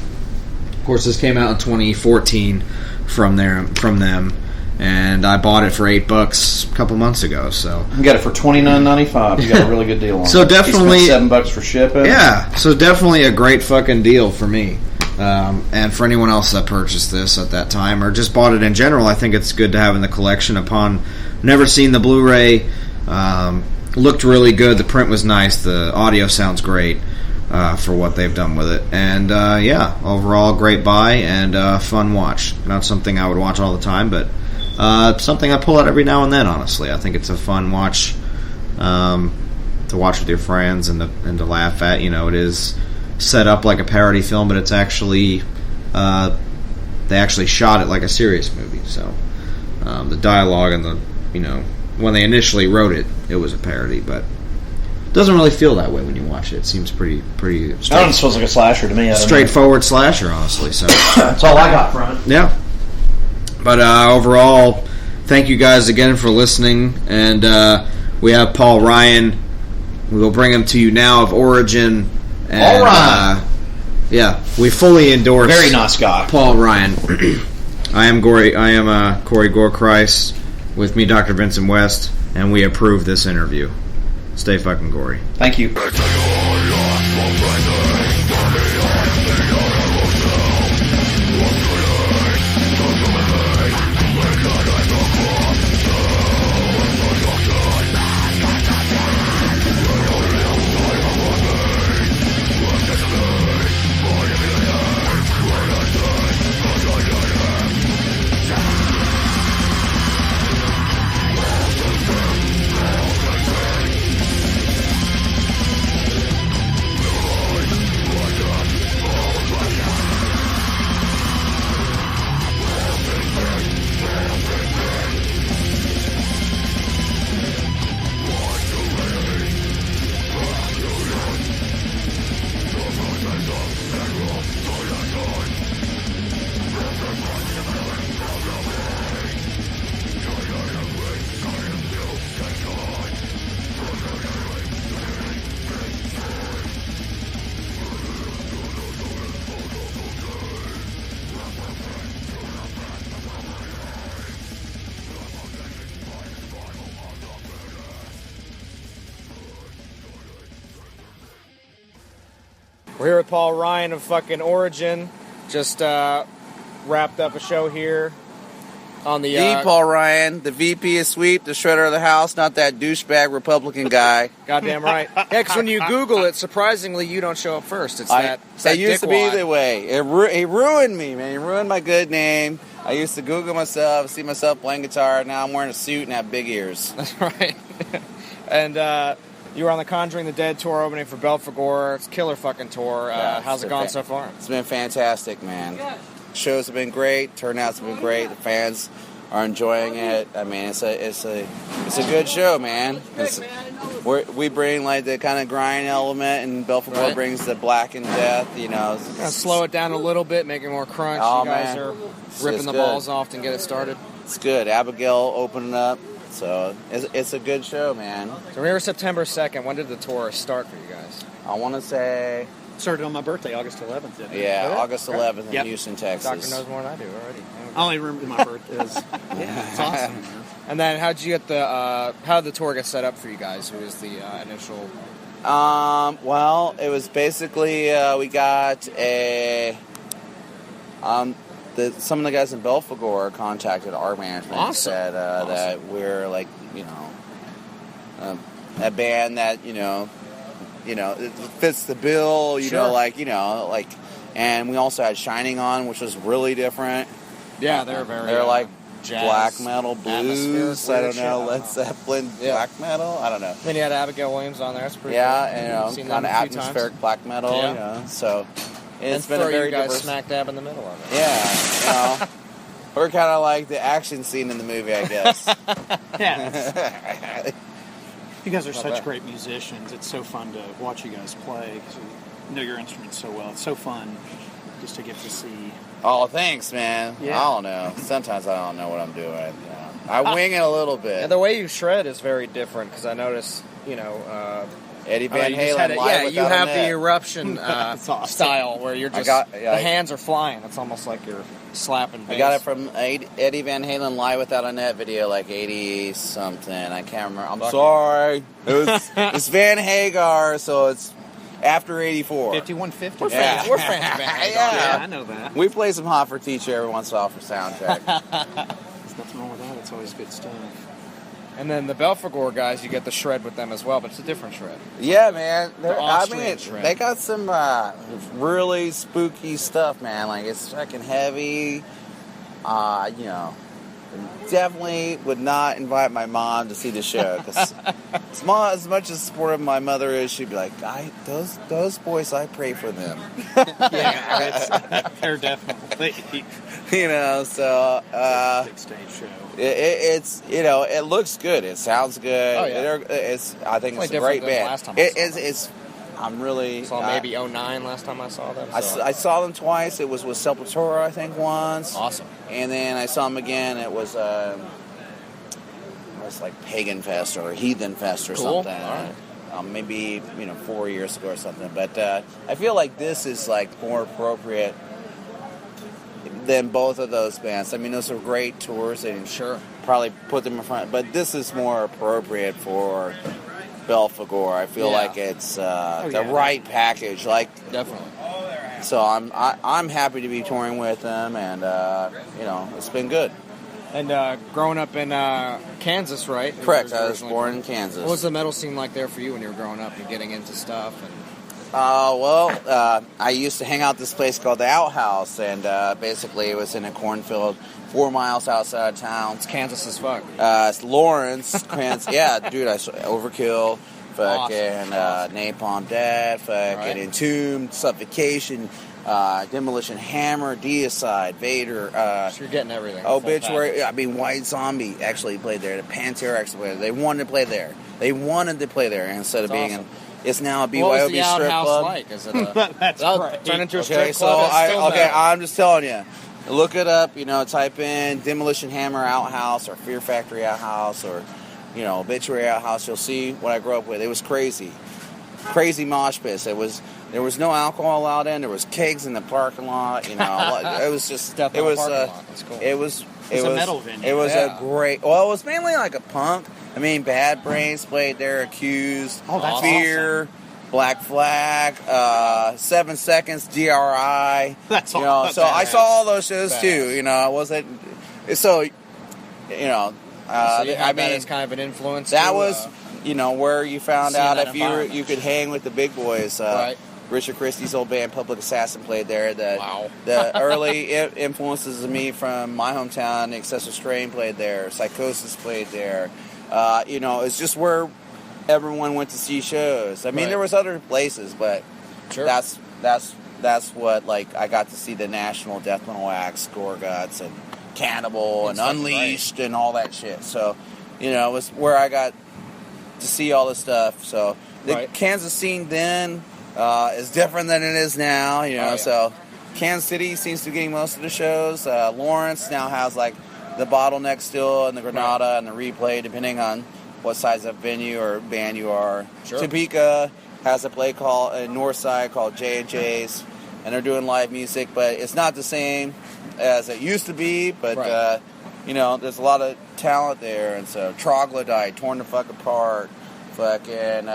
course, this came out in 2014 from them, and I bought it for $8 a couple months ago. So you got it for $29.95. You got a really good deal on it. So definitely $7 for shipping. Yeah, so definitely a great fucking deal for me. And for anyone else that purchased this at that time or just bought it in general, I think it's good to have in the collection. Upon never seen the Blu-ray, looked really good. The print was nice. The audio sounds great for what they've done with it. And overall great buy and fun watch. Not something I would watch all the time, but something I pull out every now and then. Honestly, I think it's a fun watch to watch with your friends and to laugh at. It is set up like a parody film, but it's actually they actually shot it like a serious movie. So the dialogue and when they initially wrote it, it was a parody, but it doesn't really feel that way when you watch it. It seems pretty straight. It feels like a slasher to me. Straightforward slasher, honestly. So that's all I got from it. Yeah. But overall, thank you guys again for listening. And we have Paul Ryan. We will bring him to you now of Origin. And, all right. We fully endorse. Very nice guy, Paul Ryan. I am Corey Gorechrist. With me, Dr. Vincent West, and we approve this interview. Stay fucking gory. Thank you. We're here with Paul Ryan of fucking Origin. Just wrapped up a show here on the... Paul Ryan, the VP of Sweep, the shredder of the house, not that douchebag Republican guy. Goddamn right. Yeah, because when you Google it, surprisingly, you don't show up first. It's that used to be dickwad. the way. It ruined me, man. It ruined my good name. I used to Google myself, see myself playing guitar. Now I'm wearing a suit and have big ears. That's right. And you were on the Conjuring the Dead tour opening for Belphegor. It's a killer fucking tour. How's it gone so far? It's been fantastic, man. Shows have been great. Turnouts have been great. The fans are enjoying it. I mean, it's a good show, man. We bring like the kind of grind element, and Belphegor brings the black and death. You know, slow it down a little bit, make it more crunch. Oh, you guys are ripping the balls off and get it started. It's good. Abigail opening up. So it's a good show, man. So we were September 2nd. When did the tour start for you guys? I want to say... Started on my birthday, August 11th, didn't it? Yeah, August 11th in Houston, Texas. Doctor knows more than I do already. I only remember my birthday. It's awesome, man. And then how'd you get how did the tour get set up for you guys? Who was the initial... Well, it was basically, we got some of the guys in Belphegor contacted our management and said that we're like, you know, a band that, you know, it fits the bill, you know, like, and we also had Shining on, which was really different. Yeah, they're like jazz, black metal blues. I don't know, Led Zeppelin, black metal. I don't know. Then you had Abigail Williams on there. That's pretty. Yeah, cool. you know, kind of atmospheric black metal. Yeah. You know, so it's been a very you guys diverse. smack dab in the middle of it. Yeah, you know, we're kind of like the action scene in the movie, I guess. Yeah. You guys are such great musicians. It's so fun to watch you guys play because you know your instruments so well. It's so fun just to get to see. Oh, thanks, man. Yeah. I don't know. Sometimes I don't know what I'm doing. You know. I wing it a little bit. Yeah, the way you shred is very different because I noticed, you know, Eddie Van Halen live yeah, without you a have net. the eruption awesome. style where you're just the hands are flying. It's almost like you're slapping bass. I got it from Eddie Van Halen live without a net video, like 80 something. I can't remember. I'm sorry. It's Van Hagar, so it's after 84. 5150. We're fans of Van Halen. Yeah, I know that. We play some Hot for Teacher every once in a while for soundtrack. There's nothing wrong with that. It's always good stuff. And then the Belphegor guys, you get the shred with them as well, but it's a different shred. Yeah, man. Austrian shred. They got some really spooky stuff, man. Like, it's fucking heavy. You know, definitely would not invite my mom to see the show because as much as supportive my mother is, she'd be like, those boys, I pray for them. Yeah, they're definitely. You know, so big stage show. It's you know, it looks good. It sounds good. Oh, yeah. I think it's a great band. I'm really Saw maybe 09 last time I saw them. So. I saw them twice. It was with Sepultura, I think, once. Awesome. And then I saw them again. It was like Pagan Fest or Heathen Fest or something. All right. Maybe 4 years ago or something. But I feel like this is like more appropriate than both of those bands. I mean, those are great tours and probably put them in front. But this is more appropriate for Belphegor. I feel like it's the right package. Like definitely. So I'm happy to be touring with them, and it's been good. And growing up in Kansas, right? Correct. I was born in Kansas. What was the metal scene like there for you when you were growing up and getting into stuff? And I used to hang out at this place called the Outhouse, and basically it was in a cornfield 4 miles outside of town. It's Kansas as fuck. It's Lawrence, Kansas. Yeah, dude, I saw Overkill, fucking Napalm Death, fucking Entombed, Suffocation, Demolition Hammer, Deicide, Vader. So you're getting everything. Obituary. I mean, White Zombie actually played there. The Pantera actually played there. They wanted to play there. Instead of being awesome. It's now a BYOB what was the strip Outhouse club. like? Is it a That's right. turn into a Okay, strip so club? I'm just telling you. Look it up. Type in Demolition Hammer Outhouse or Fear Factory Outhouse or Obituary Outhouse. You'll see what I grew up with. It was crazy mosh pits. There was no alcohol allowed in. There was kegs in the parking lot. It was just It was That's cool. It was a metal venue. It was a great. Well, it was mainly like a punk. I mean, Bad Brains played there. Accused. Oh, that's Fear. Black Flag, 7 Seconds, DRI. That's you all- know. So I badass. saw all those shows Badass. too. You know, I wasn't. So, you know, So you I had that mean, as kind of an influence. that to, was, you know, where you found seeing out that if you could hang with the big boys. Right. Richard Christie's old band, Public Assassin, played there. Wow. The early influences of me from my hometown, Excessive Strain, played there. Psychosis played there. You know, it's just where everyone went to see shows. I mean, Right. there was other places, but Sure. that's what, like, I got to see the national death metal acts, Gorguts and Cannibal and That's Unleashed and all that shit. So, you know, it was where I got to see all this stuff. So the Right. Kansas scene then is different than it is now. You know, Oh, yeah. so Kansas City seems to be getting most of the shows. Lawrence now has like the Bottleneck still and the Granada and the Replay, depending on what size of venue or band you are. Sure. Topeka has a play called in Northside called J&J's, and they're doing live music, but it's not the same as it used to be. But Right. you know, there's a lot of talent there, and so Troglodyte, Torn the Fuck Apart, fucking.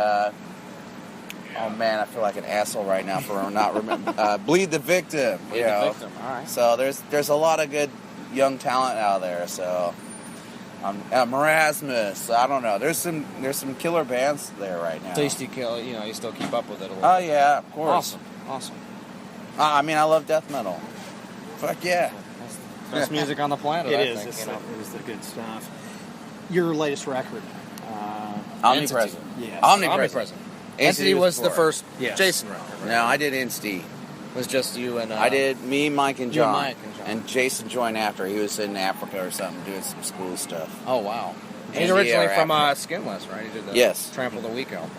Oh man, I feel like an asshole right now for not remember. Bleed the Victim. Bleed you the know. Victim, all right. So there's a lot of good young talent out there. So Marasmus, I don't know. There's some killer bands there right now. So you still, you still keep up with it a little Oh bit. yeah, of course. Awesome. I mean, I love death metal. Fuck yeah. Best music on the planet, It I is. think. It's you know. it is the good stuff. Your latest record. Omnipresent. Yes. Omnipresent. Entity was the before. first Yes. Jason record. Right? No, I did Insti. It was just you and... I did me, Mike, and you and John. Mike and John. And Jason joined after. He was in Africa or something doing some school stuff. Oh, wow. He's And originally yeah, from Africa. Skinless, right? He did the Yes. Trample the Week album.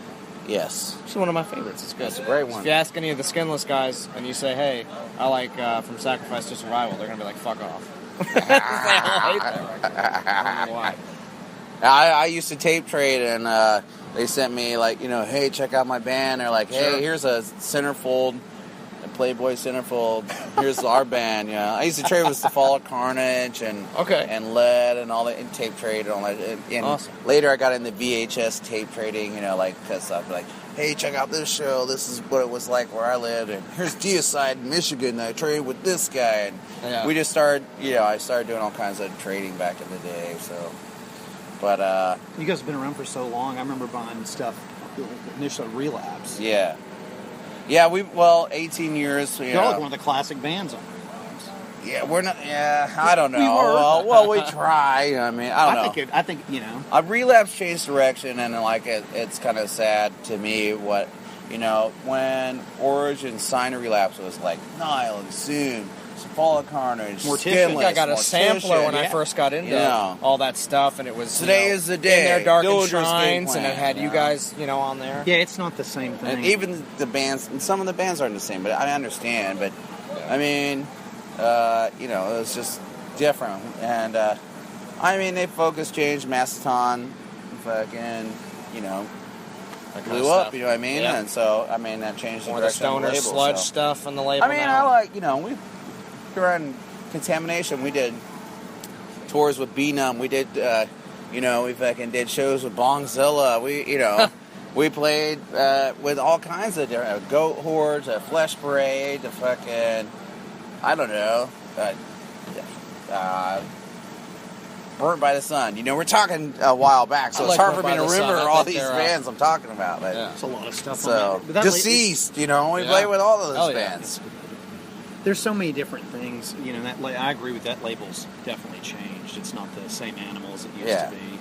Yes. It's one of my favorites. It's good. That's a great one. If you ask any of the Skinless guys and you say, hey, I like From Sacrifice to Survival, they're going to be like, fuck off. I hate that record. I don't know why. I used to tape trade, and they sent me, like, you know, hey, check out my band. They're like, hey, Sure. here's a centerfold, a Playboy centerfold. Here's our band, you know. I used to trade with Cephalic Carnage and Okay. and Lead and all that, and tape trade and all that. And Awesome. later I got into VHS tape trading, you know, like, because I'd be like, hey, check out this show. This is what it was like where I lived. And here's Deicide in Michigan. I traded with this guy. And Yeah. we just started, you know, I started doing all kinds of trading back in the day, so. But, You guys have been around for so long. I remember buying stuff initially Relapse. yeah. Yeah, 18 years, you You're like know. one of the classic bands on Relapse. Yeah, we're not, I don't know. We were. Well, we try. I mean, I don't know. I think you know. Relapse changed direction, and like it's kind of sad to me what, you know, when Origin signed a Relapse, it was like Nile and Zoom, Cephalic Carnage, Mortician. Skinless, I got a Mortician, sampler when I yeah. first got into Yeah. all that stuff, and it was Today is the day. in their dark Dillinger's Game shrines, and Plan, it had you yeah. guys, on there. Yeah, it's not the same thing. And even the bands, and some of the bands aren't the same, but I understand. But I mean, you know, it was just different. And I mean, they focus changed. Mastodon, fucking, you know, That kind blew of up. stuff. You know what I mean? Yeah. And so I mean, that changed the More the direction of stoner the label. sludge so. stuff and the label. I mean, now. I like, you know, we during Contamination, we did tours with B-Numb. We did, you know, we fucking did shows with Bongzilla. We, you know, we played with all kinds of different Goat Hordes, a Flesh Parade, the fucking, I don't know, Burnt by the Sun. You know, we're talking a while back, so I it's like hard Burnt for me by to the Sun. remember I all think these they're, bands I'm talking about. But Yeah. There's a lot of stuff so on there. But that Deceased, you know, we Yeah. play with all of those Hell yeah. bands. There's so many different things. You know, I agree with that. Label's definitely changed. It's not the same animal as it used Yeah. to be.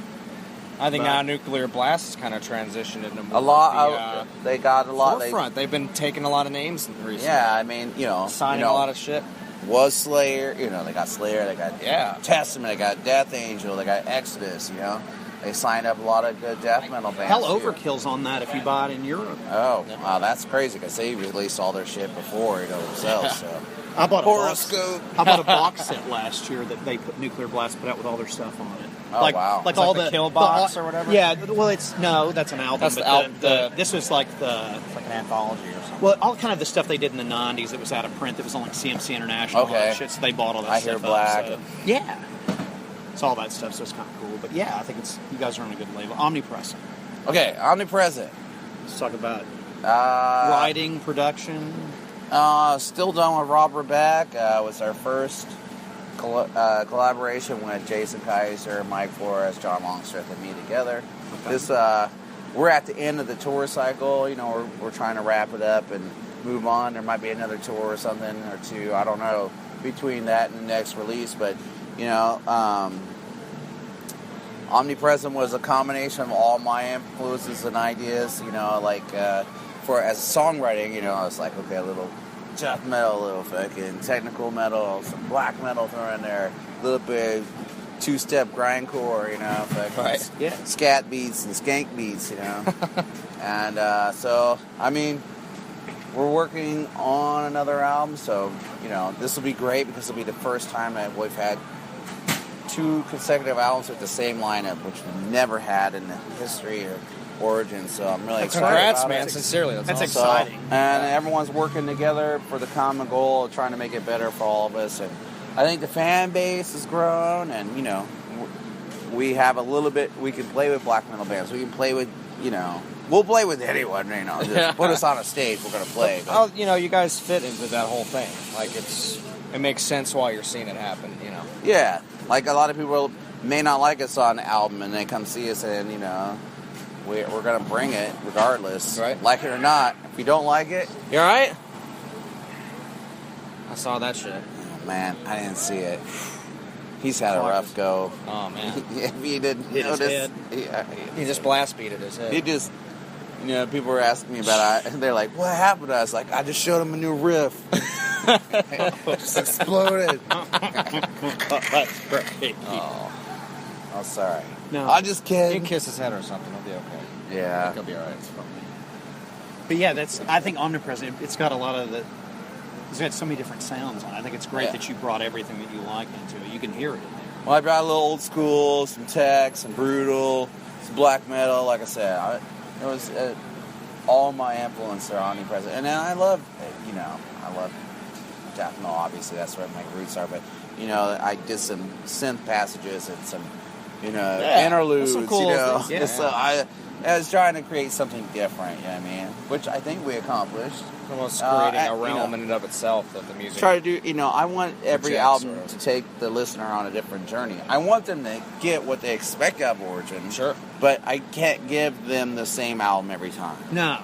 I think But- now Nuclear Blast has kind of transitioned into more A lot. of the, They got a lot. forefront. They've been taking a lot of names recently. Yeah, I mean, you know, signing a lot of shit. was Slayer. You know, they got Slayer. They got Yeah. Testament. They got Death Angel. They got Exodus. You know, they signed up a lot of good death metal bands. Hell, here. Overkill's on that if you buy it in Europe. Oh, wow, that's crazy because they released all their shit before, you know, themselves. So I bought a Horoscope. I bought a box set last year that they put Nuclear Blast put out with all their stuff on it. Oh, wow. Like Is all that the Kill the box all- or whatever? Yeah, well, that's an album. That's but the album- this was like the It's like an anthology or something. well, all kind of the stuff they did in the '90s. That was out of print. That was on like CMC International. And all Okay. that shit. So they bought all that I stuff. Hear Black. Up, so. Yeah, it's all that stuff. So it's kind of cool. But yeah, I think you guys are on a good label. Omnipresent. Okay, Omnipresent. Let's talk about Writing, production. Still done with Rob Rebeck. Was our first collaboration with Jason Kaiser, Mike Flores, John Longstreth, and me together. This we're at the end of the tour cycle. You know, we're trying to wrap it up and move on. There might be another tour or something or two. I don't know between that and the next release, but you know, Omnipresent was a combination of all my influences and ideas. You know, like for as songwriting, you know, I was like, okay, a little death metal, a little fucking technical metal, some black metal thrown in there, a little bit two-step grindcore, you know, Right. Yeah. scat beats and skank beats, you know. And so, I mean, we're working on another album, so, you know, this will be great because it'll be the first time that we've had 2 consecutive albums with the same lineup, which we've never had in the history of Origin, so I'm really excited Congrats, about man! it. Sincerely, that's awesome. exciting. And everyone's working together for the common goal of trying to make it better for all of us. And I think the fan base has grown, and you know, we have a little bit. We can play with black metal bands. We can play with, you know, we'll play with anyone. You know, just put us on a stage, we're gonna play. Oh, you know, you guys fit into that whole thing. Like it makes sense while you're seeing it happen. You know. Yeah, like a lot of people may not like us on the album, and they come see us, and you know, we're going to bring it regardless, Right. like it or not. If you don't like it, You all right? I saw that shit. man, I didn't see it. He's had a rough go. Oh man, If you didn't Hit his notice, head. he just blast beated his head. he just, you know, people were asking me about it, and they're like, what happened to us? Like, I just showed him a new riff. It just exploded. That's great. Oh, sorry. No. I just You kidding. can kiss his head or something. He'll be okay. Yeah. He'll be all right. But yeah, I think Omnipresent, it's got a lot of it's got so many different sounds on it. I think it's great Yeah. that you brought everything that you like into it. You can hear it in there. Well, I brought a little old school, some tech, some brutal, some black metal. Like I said, it was all my influence are omnipresent. And then I love death metal. Obviously, that's where my roots are. But you know, I did some synth passages and some, you know, interludes. some cool you know, things, yeah. So I was trying to create something different. You know what I mean? Which I think we accomplished. Almost creating a you realm know, in and of itself that the music. Try to do, you know, I want every Projects, album or- to take the listener on a different journey. I want them to get what they expect out of Origin. Sure. But I can't give them the same album every time. No.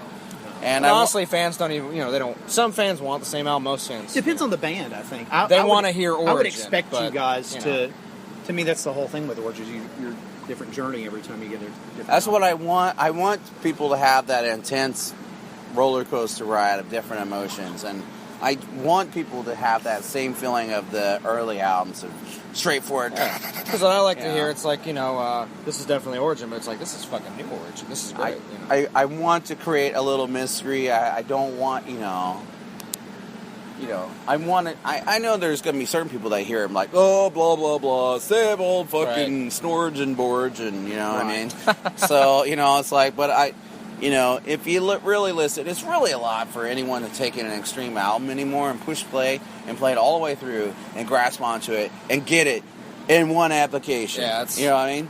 And And honestly, fans don't even, you know, they don't. Some fans want the same album. Most fans Depends on the band, I think. They I would- wanna hear I would Origin, expect but, you guys you know. to me, that's the whole thing with Origin. Your different journey every time you get a different that's what album. I want. I want people to have that intense roller coaster ride of different emotions. And I want people to have that same feeling of the early albums of straightforward. Because what I like to Yeah. hear, it's like, you know, this is definitely Origin, but it's like, this is fucking new Origin. This is great. You know? I want to create a little mystery. I don't want, you know, I want it. I know there's going to be certain people that hear him like, oh, blah, blah, blah, same old fucking Snorge and Borge, and, you know what I mean? So, you know, it's like, but you know, if you really listen, it's really a lot for anyone to take in an extreme album anymore and push play and play it all the way through and grasp onto it and get it in one application. Yeah, it's- you know what I mean?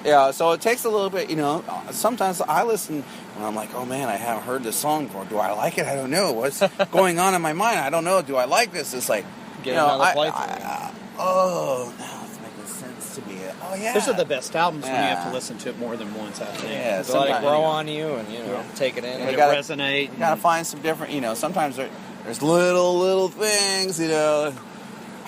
Yeah. So it takes a little bit, you know. Sometimes I listen and I'm like, oh man, I haven't heard this song before. Do I like it? I don't know. What's going on in my mind? I don't know. Do I like this? It's like, Get you know, another playthrough. now it's making sense to me. Oh yeah. Those are the best albums when you have Yeah. to listen to it more than once, I think. Yeah, Let it sometimes- grow on you and, you know, take it in. Let it gotta- resonate. You gotta find some different, you know, sometimes there's little things, you know.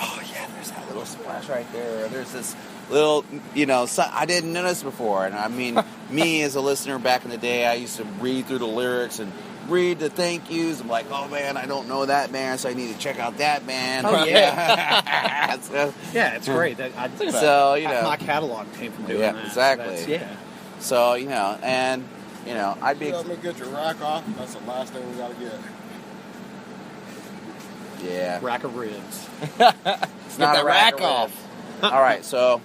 Oh yeah, there's that little splash right there. There's this little, you know, I didn't notice before. And I mean, me as a listener back in the day, I used to read through the lyrics and read the thank yous. I'm like, oh man, I don't know that band, so I need to check out that band. Oh, yeah. So, Yeah, it's great. so, you know. My catalog came from doing Yeah, that. exactly. That's- yeah. So, you know, and, you know, I'd be. Let me get your rack off. That's the last thing we gotta get. Yeah. Rack of ribs. It's not the a rack of off. ribs. All right, so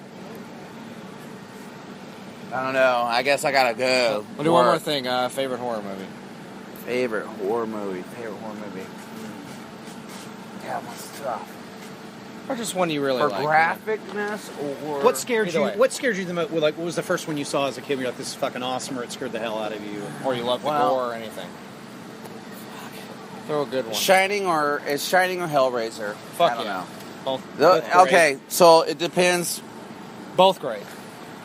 I don't know. I guess I gotta go. We'll do one more thing. Favorite horror movie. Favorite horror movie. Yeah, what's tough? Or just one you really For like. graphicness or What scared Either you? way. What scared you the most? Like, what was the first one you saw as a kid? You're like, "This is fucking awesome," or it scared the hell out of you. Or you love the Well- gore or anything. Throw a good one. Shining or Hellraiser? Fuck I don't know. Both Okay, so it depends. Both great.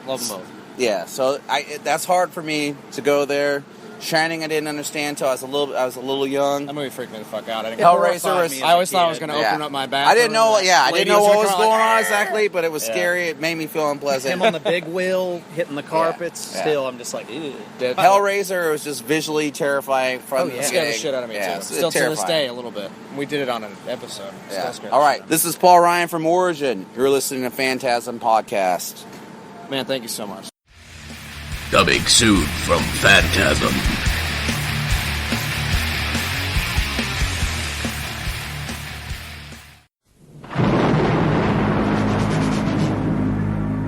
Love them both. Yeah, so that's hard for me to go there. Shining, I didn't understand until I was a little young. That movie freaked me the fuck out. Hellraiser was. I always thought I was going to open up my bathroom. I didn't know. I didn't know what was going on exactly, but it was Yeah. scary. It made me feel unpleasant. Him on the big wheel hitting the carpets. Yeah. Still, I'm just like, ew. Hellraiser was just visually terrifying from the Scared the beginning. shit out of me Yeah, too. it's Still to this terrifying. day, a little bit. We did it on an episode. Yeah. Still scared All the right, shit. this is Paul Ryan from Origin. You're listening to Phantasm Podcast. Man, thank you so much. Coming soon from Phantasm.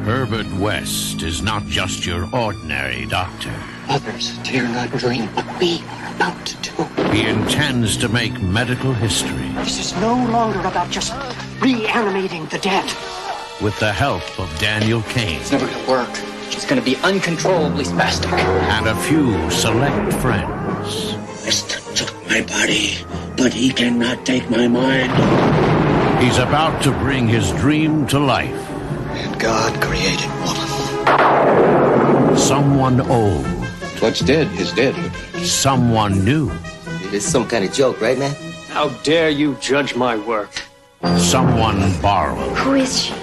Herbert West is not just your ordinary doctor. Others dare not dream what we are about to do. He intends to make medical history This is no longer about just reanimating the dead. with the help of Daniel Kane It's never gonna work. She's gonna be uncontrollably spastic. and a few select friends. West took my body, but he cannot take my mind. He's about to bring his dream to life. And God created woman. Someone old, What's dead is dead. someone new, It's some kind of joke, right, man? How dare you judge my work? someone borrowed, Who is she?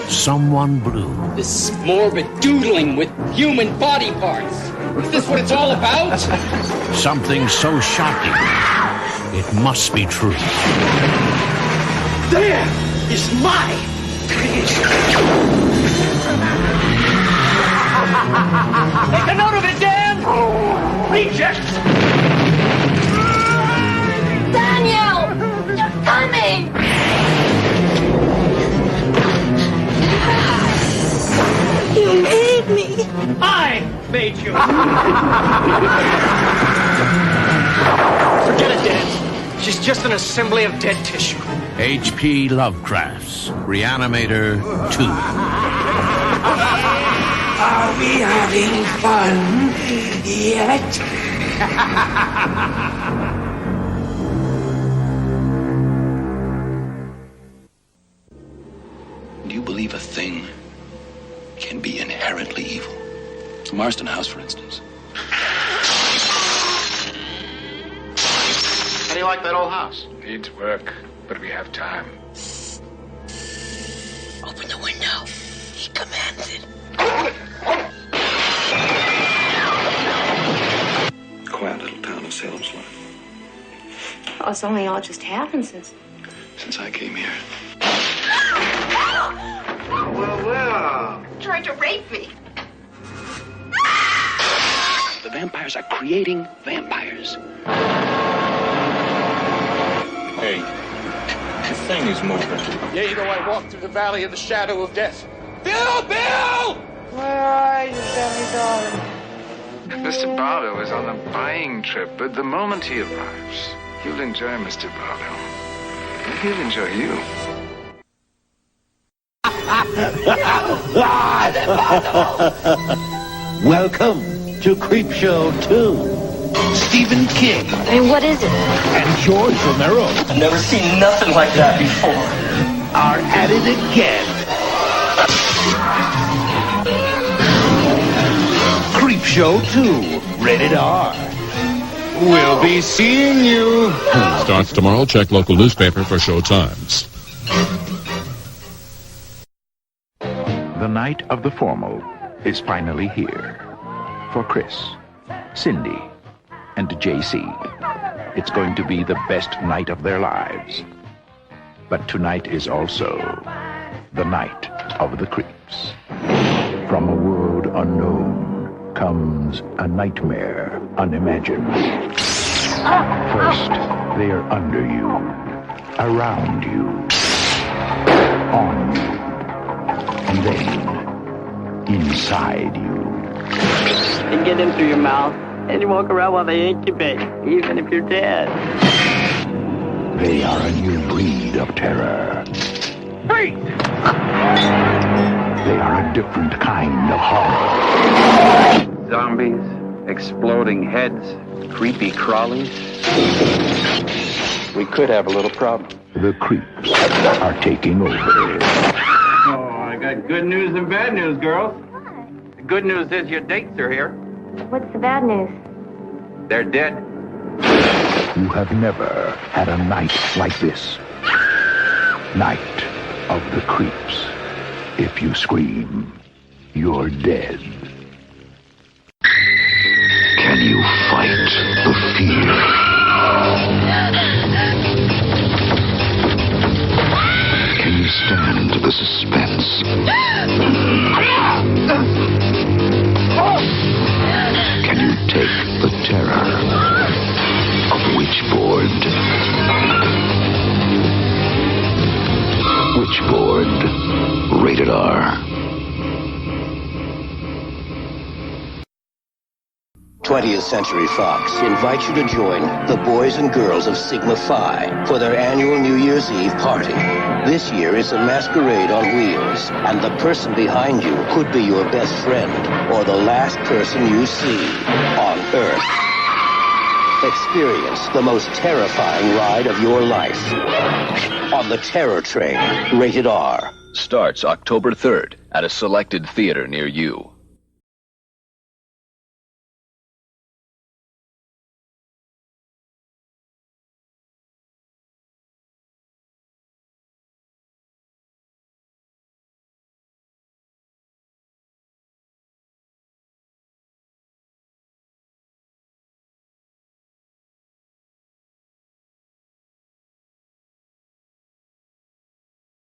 someone blue. This morbid doodling with human body parts. Is this what it's all about? Something so shocking, it must be true. There is my creation. Make a note of it, Dan! Reject! Daniel! You're coming! You made me! I made you! Forget it, Dan. She's just an assembly of dead tissue. H.P. Lovecraft's Reanimator 2. Are we having fun yet? Do you believe a thing can be inherently evil? The Marston House, for instance. How do you like that old house? Needs work, but we have time. Open the window. He commanded. Quiet little town of Salem's Lot. Oh, it's only all just happened since Since I came here. Well. tried to rape me. The vampires are creating vampires. Hey, the thing is moving. Yea, though I walk through the valley of the shadow of death. Bill! Where are you, Benny darling? Mr. Barlow is on a buying trip, but the moment he arrives, you'll enjoy Mr. Barlow. And he'll enjoy you. Welcome to Creepshow 2. Stephen King. I mean, what is it? And George Romero. I've never seen nothing like that before. Are at it again. Creepshow 2. Rated R. We'll be seeing you. Starts tomorrow. Check local newspaper for show times. The night of the formal is finally here. For Chris, Cindy, and JC. It's going to be the best night of their lives. But tonight is also the night of the creeps. From a world unknown comes a nightmare unimagined. First, they are under you, around you, on you, and then inside you. You get in through your mouth, and you walk around while they incubate, even if you're dead. They are a new breed of terror. Hey! They are a different kind of horror. Zombies, exploding heads, creepy crawlies. We could have a little problem. The creeps are taking over. Oh, I got good news and bad news, girls. The good news is your dates are here. What's the bad news? They're dead. You have never had a night like this. Night of the creeps. If you scream, you're dead. Can you fight the fear? Can you stand the suspense? Can you take the terror of Witchboard? Witchboard, rated R. 20th Century Fox invites you to join the boys and girls of Sigma Phi for their annual New Year's Eve party. This year it's a masquerade on wheels, and the person behind you could be your best friend or the last person you see on Earth. Experience the most terrifying ride of your life on the Terror Train, rated R. Starts October 3rd at a selected theater near you.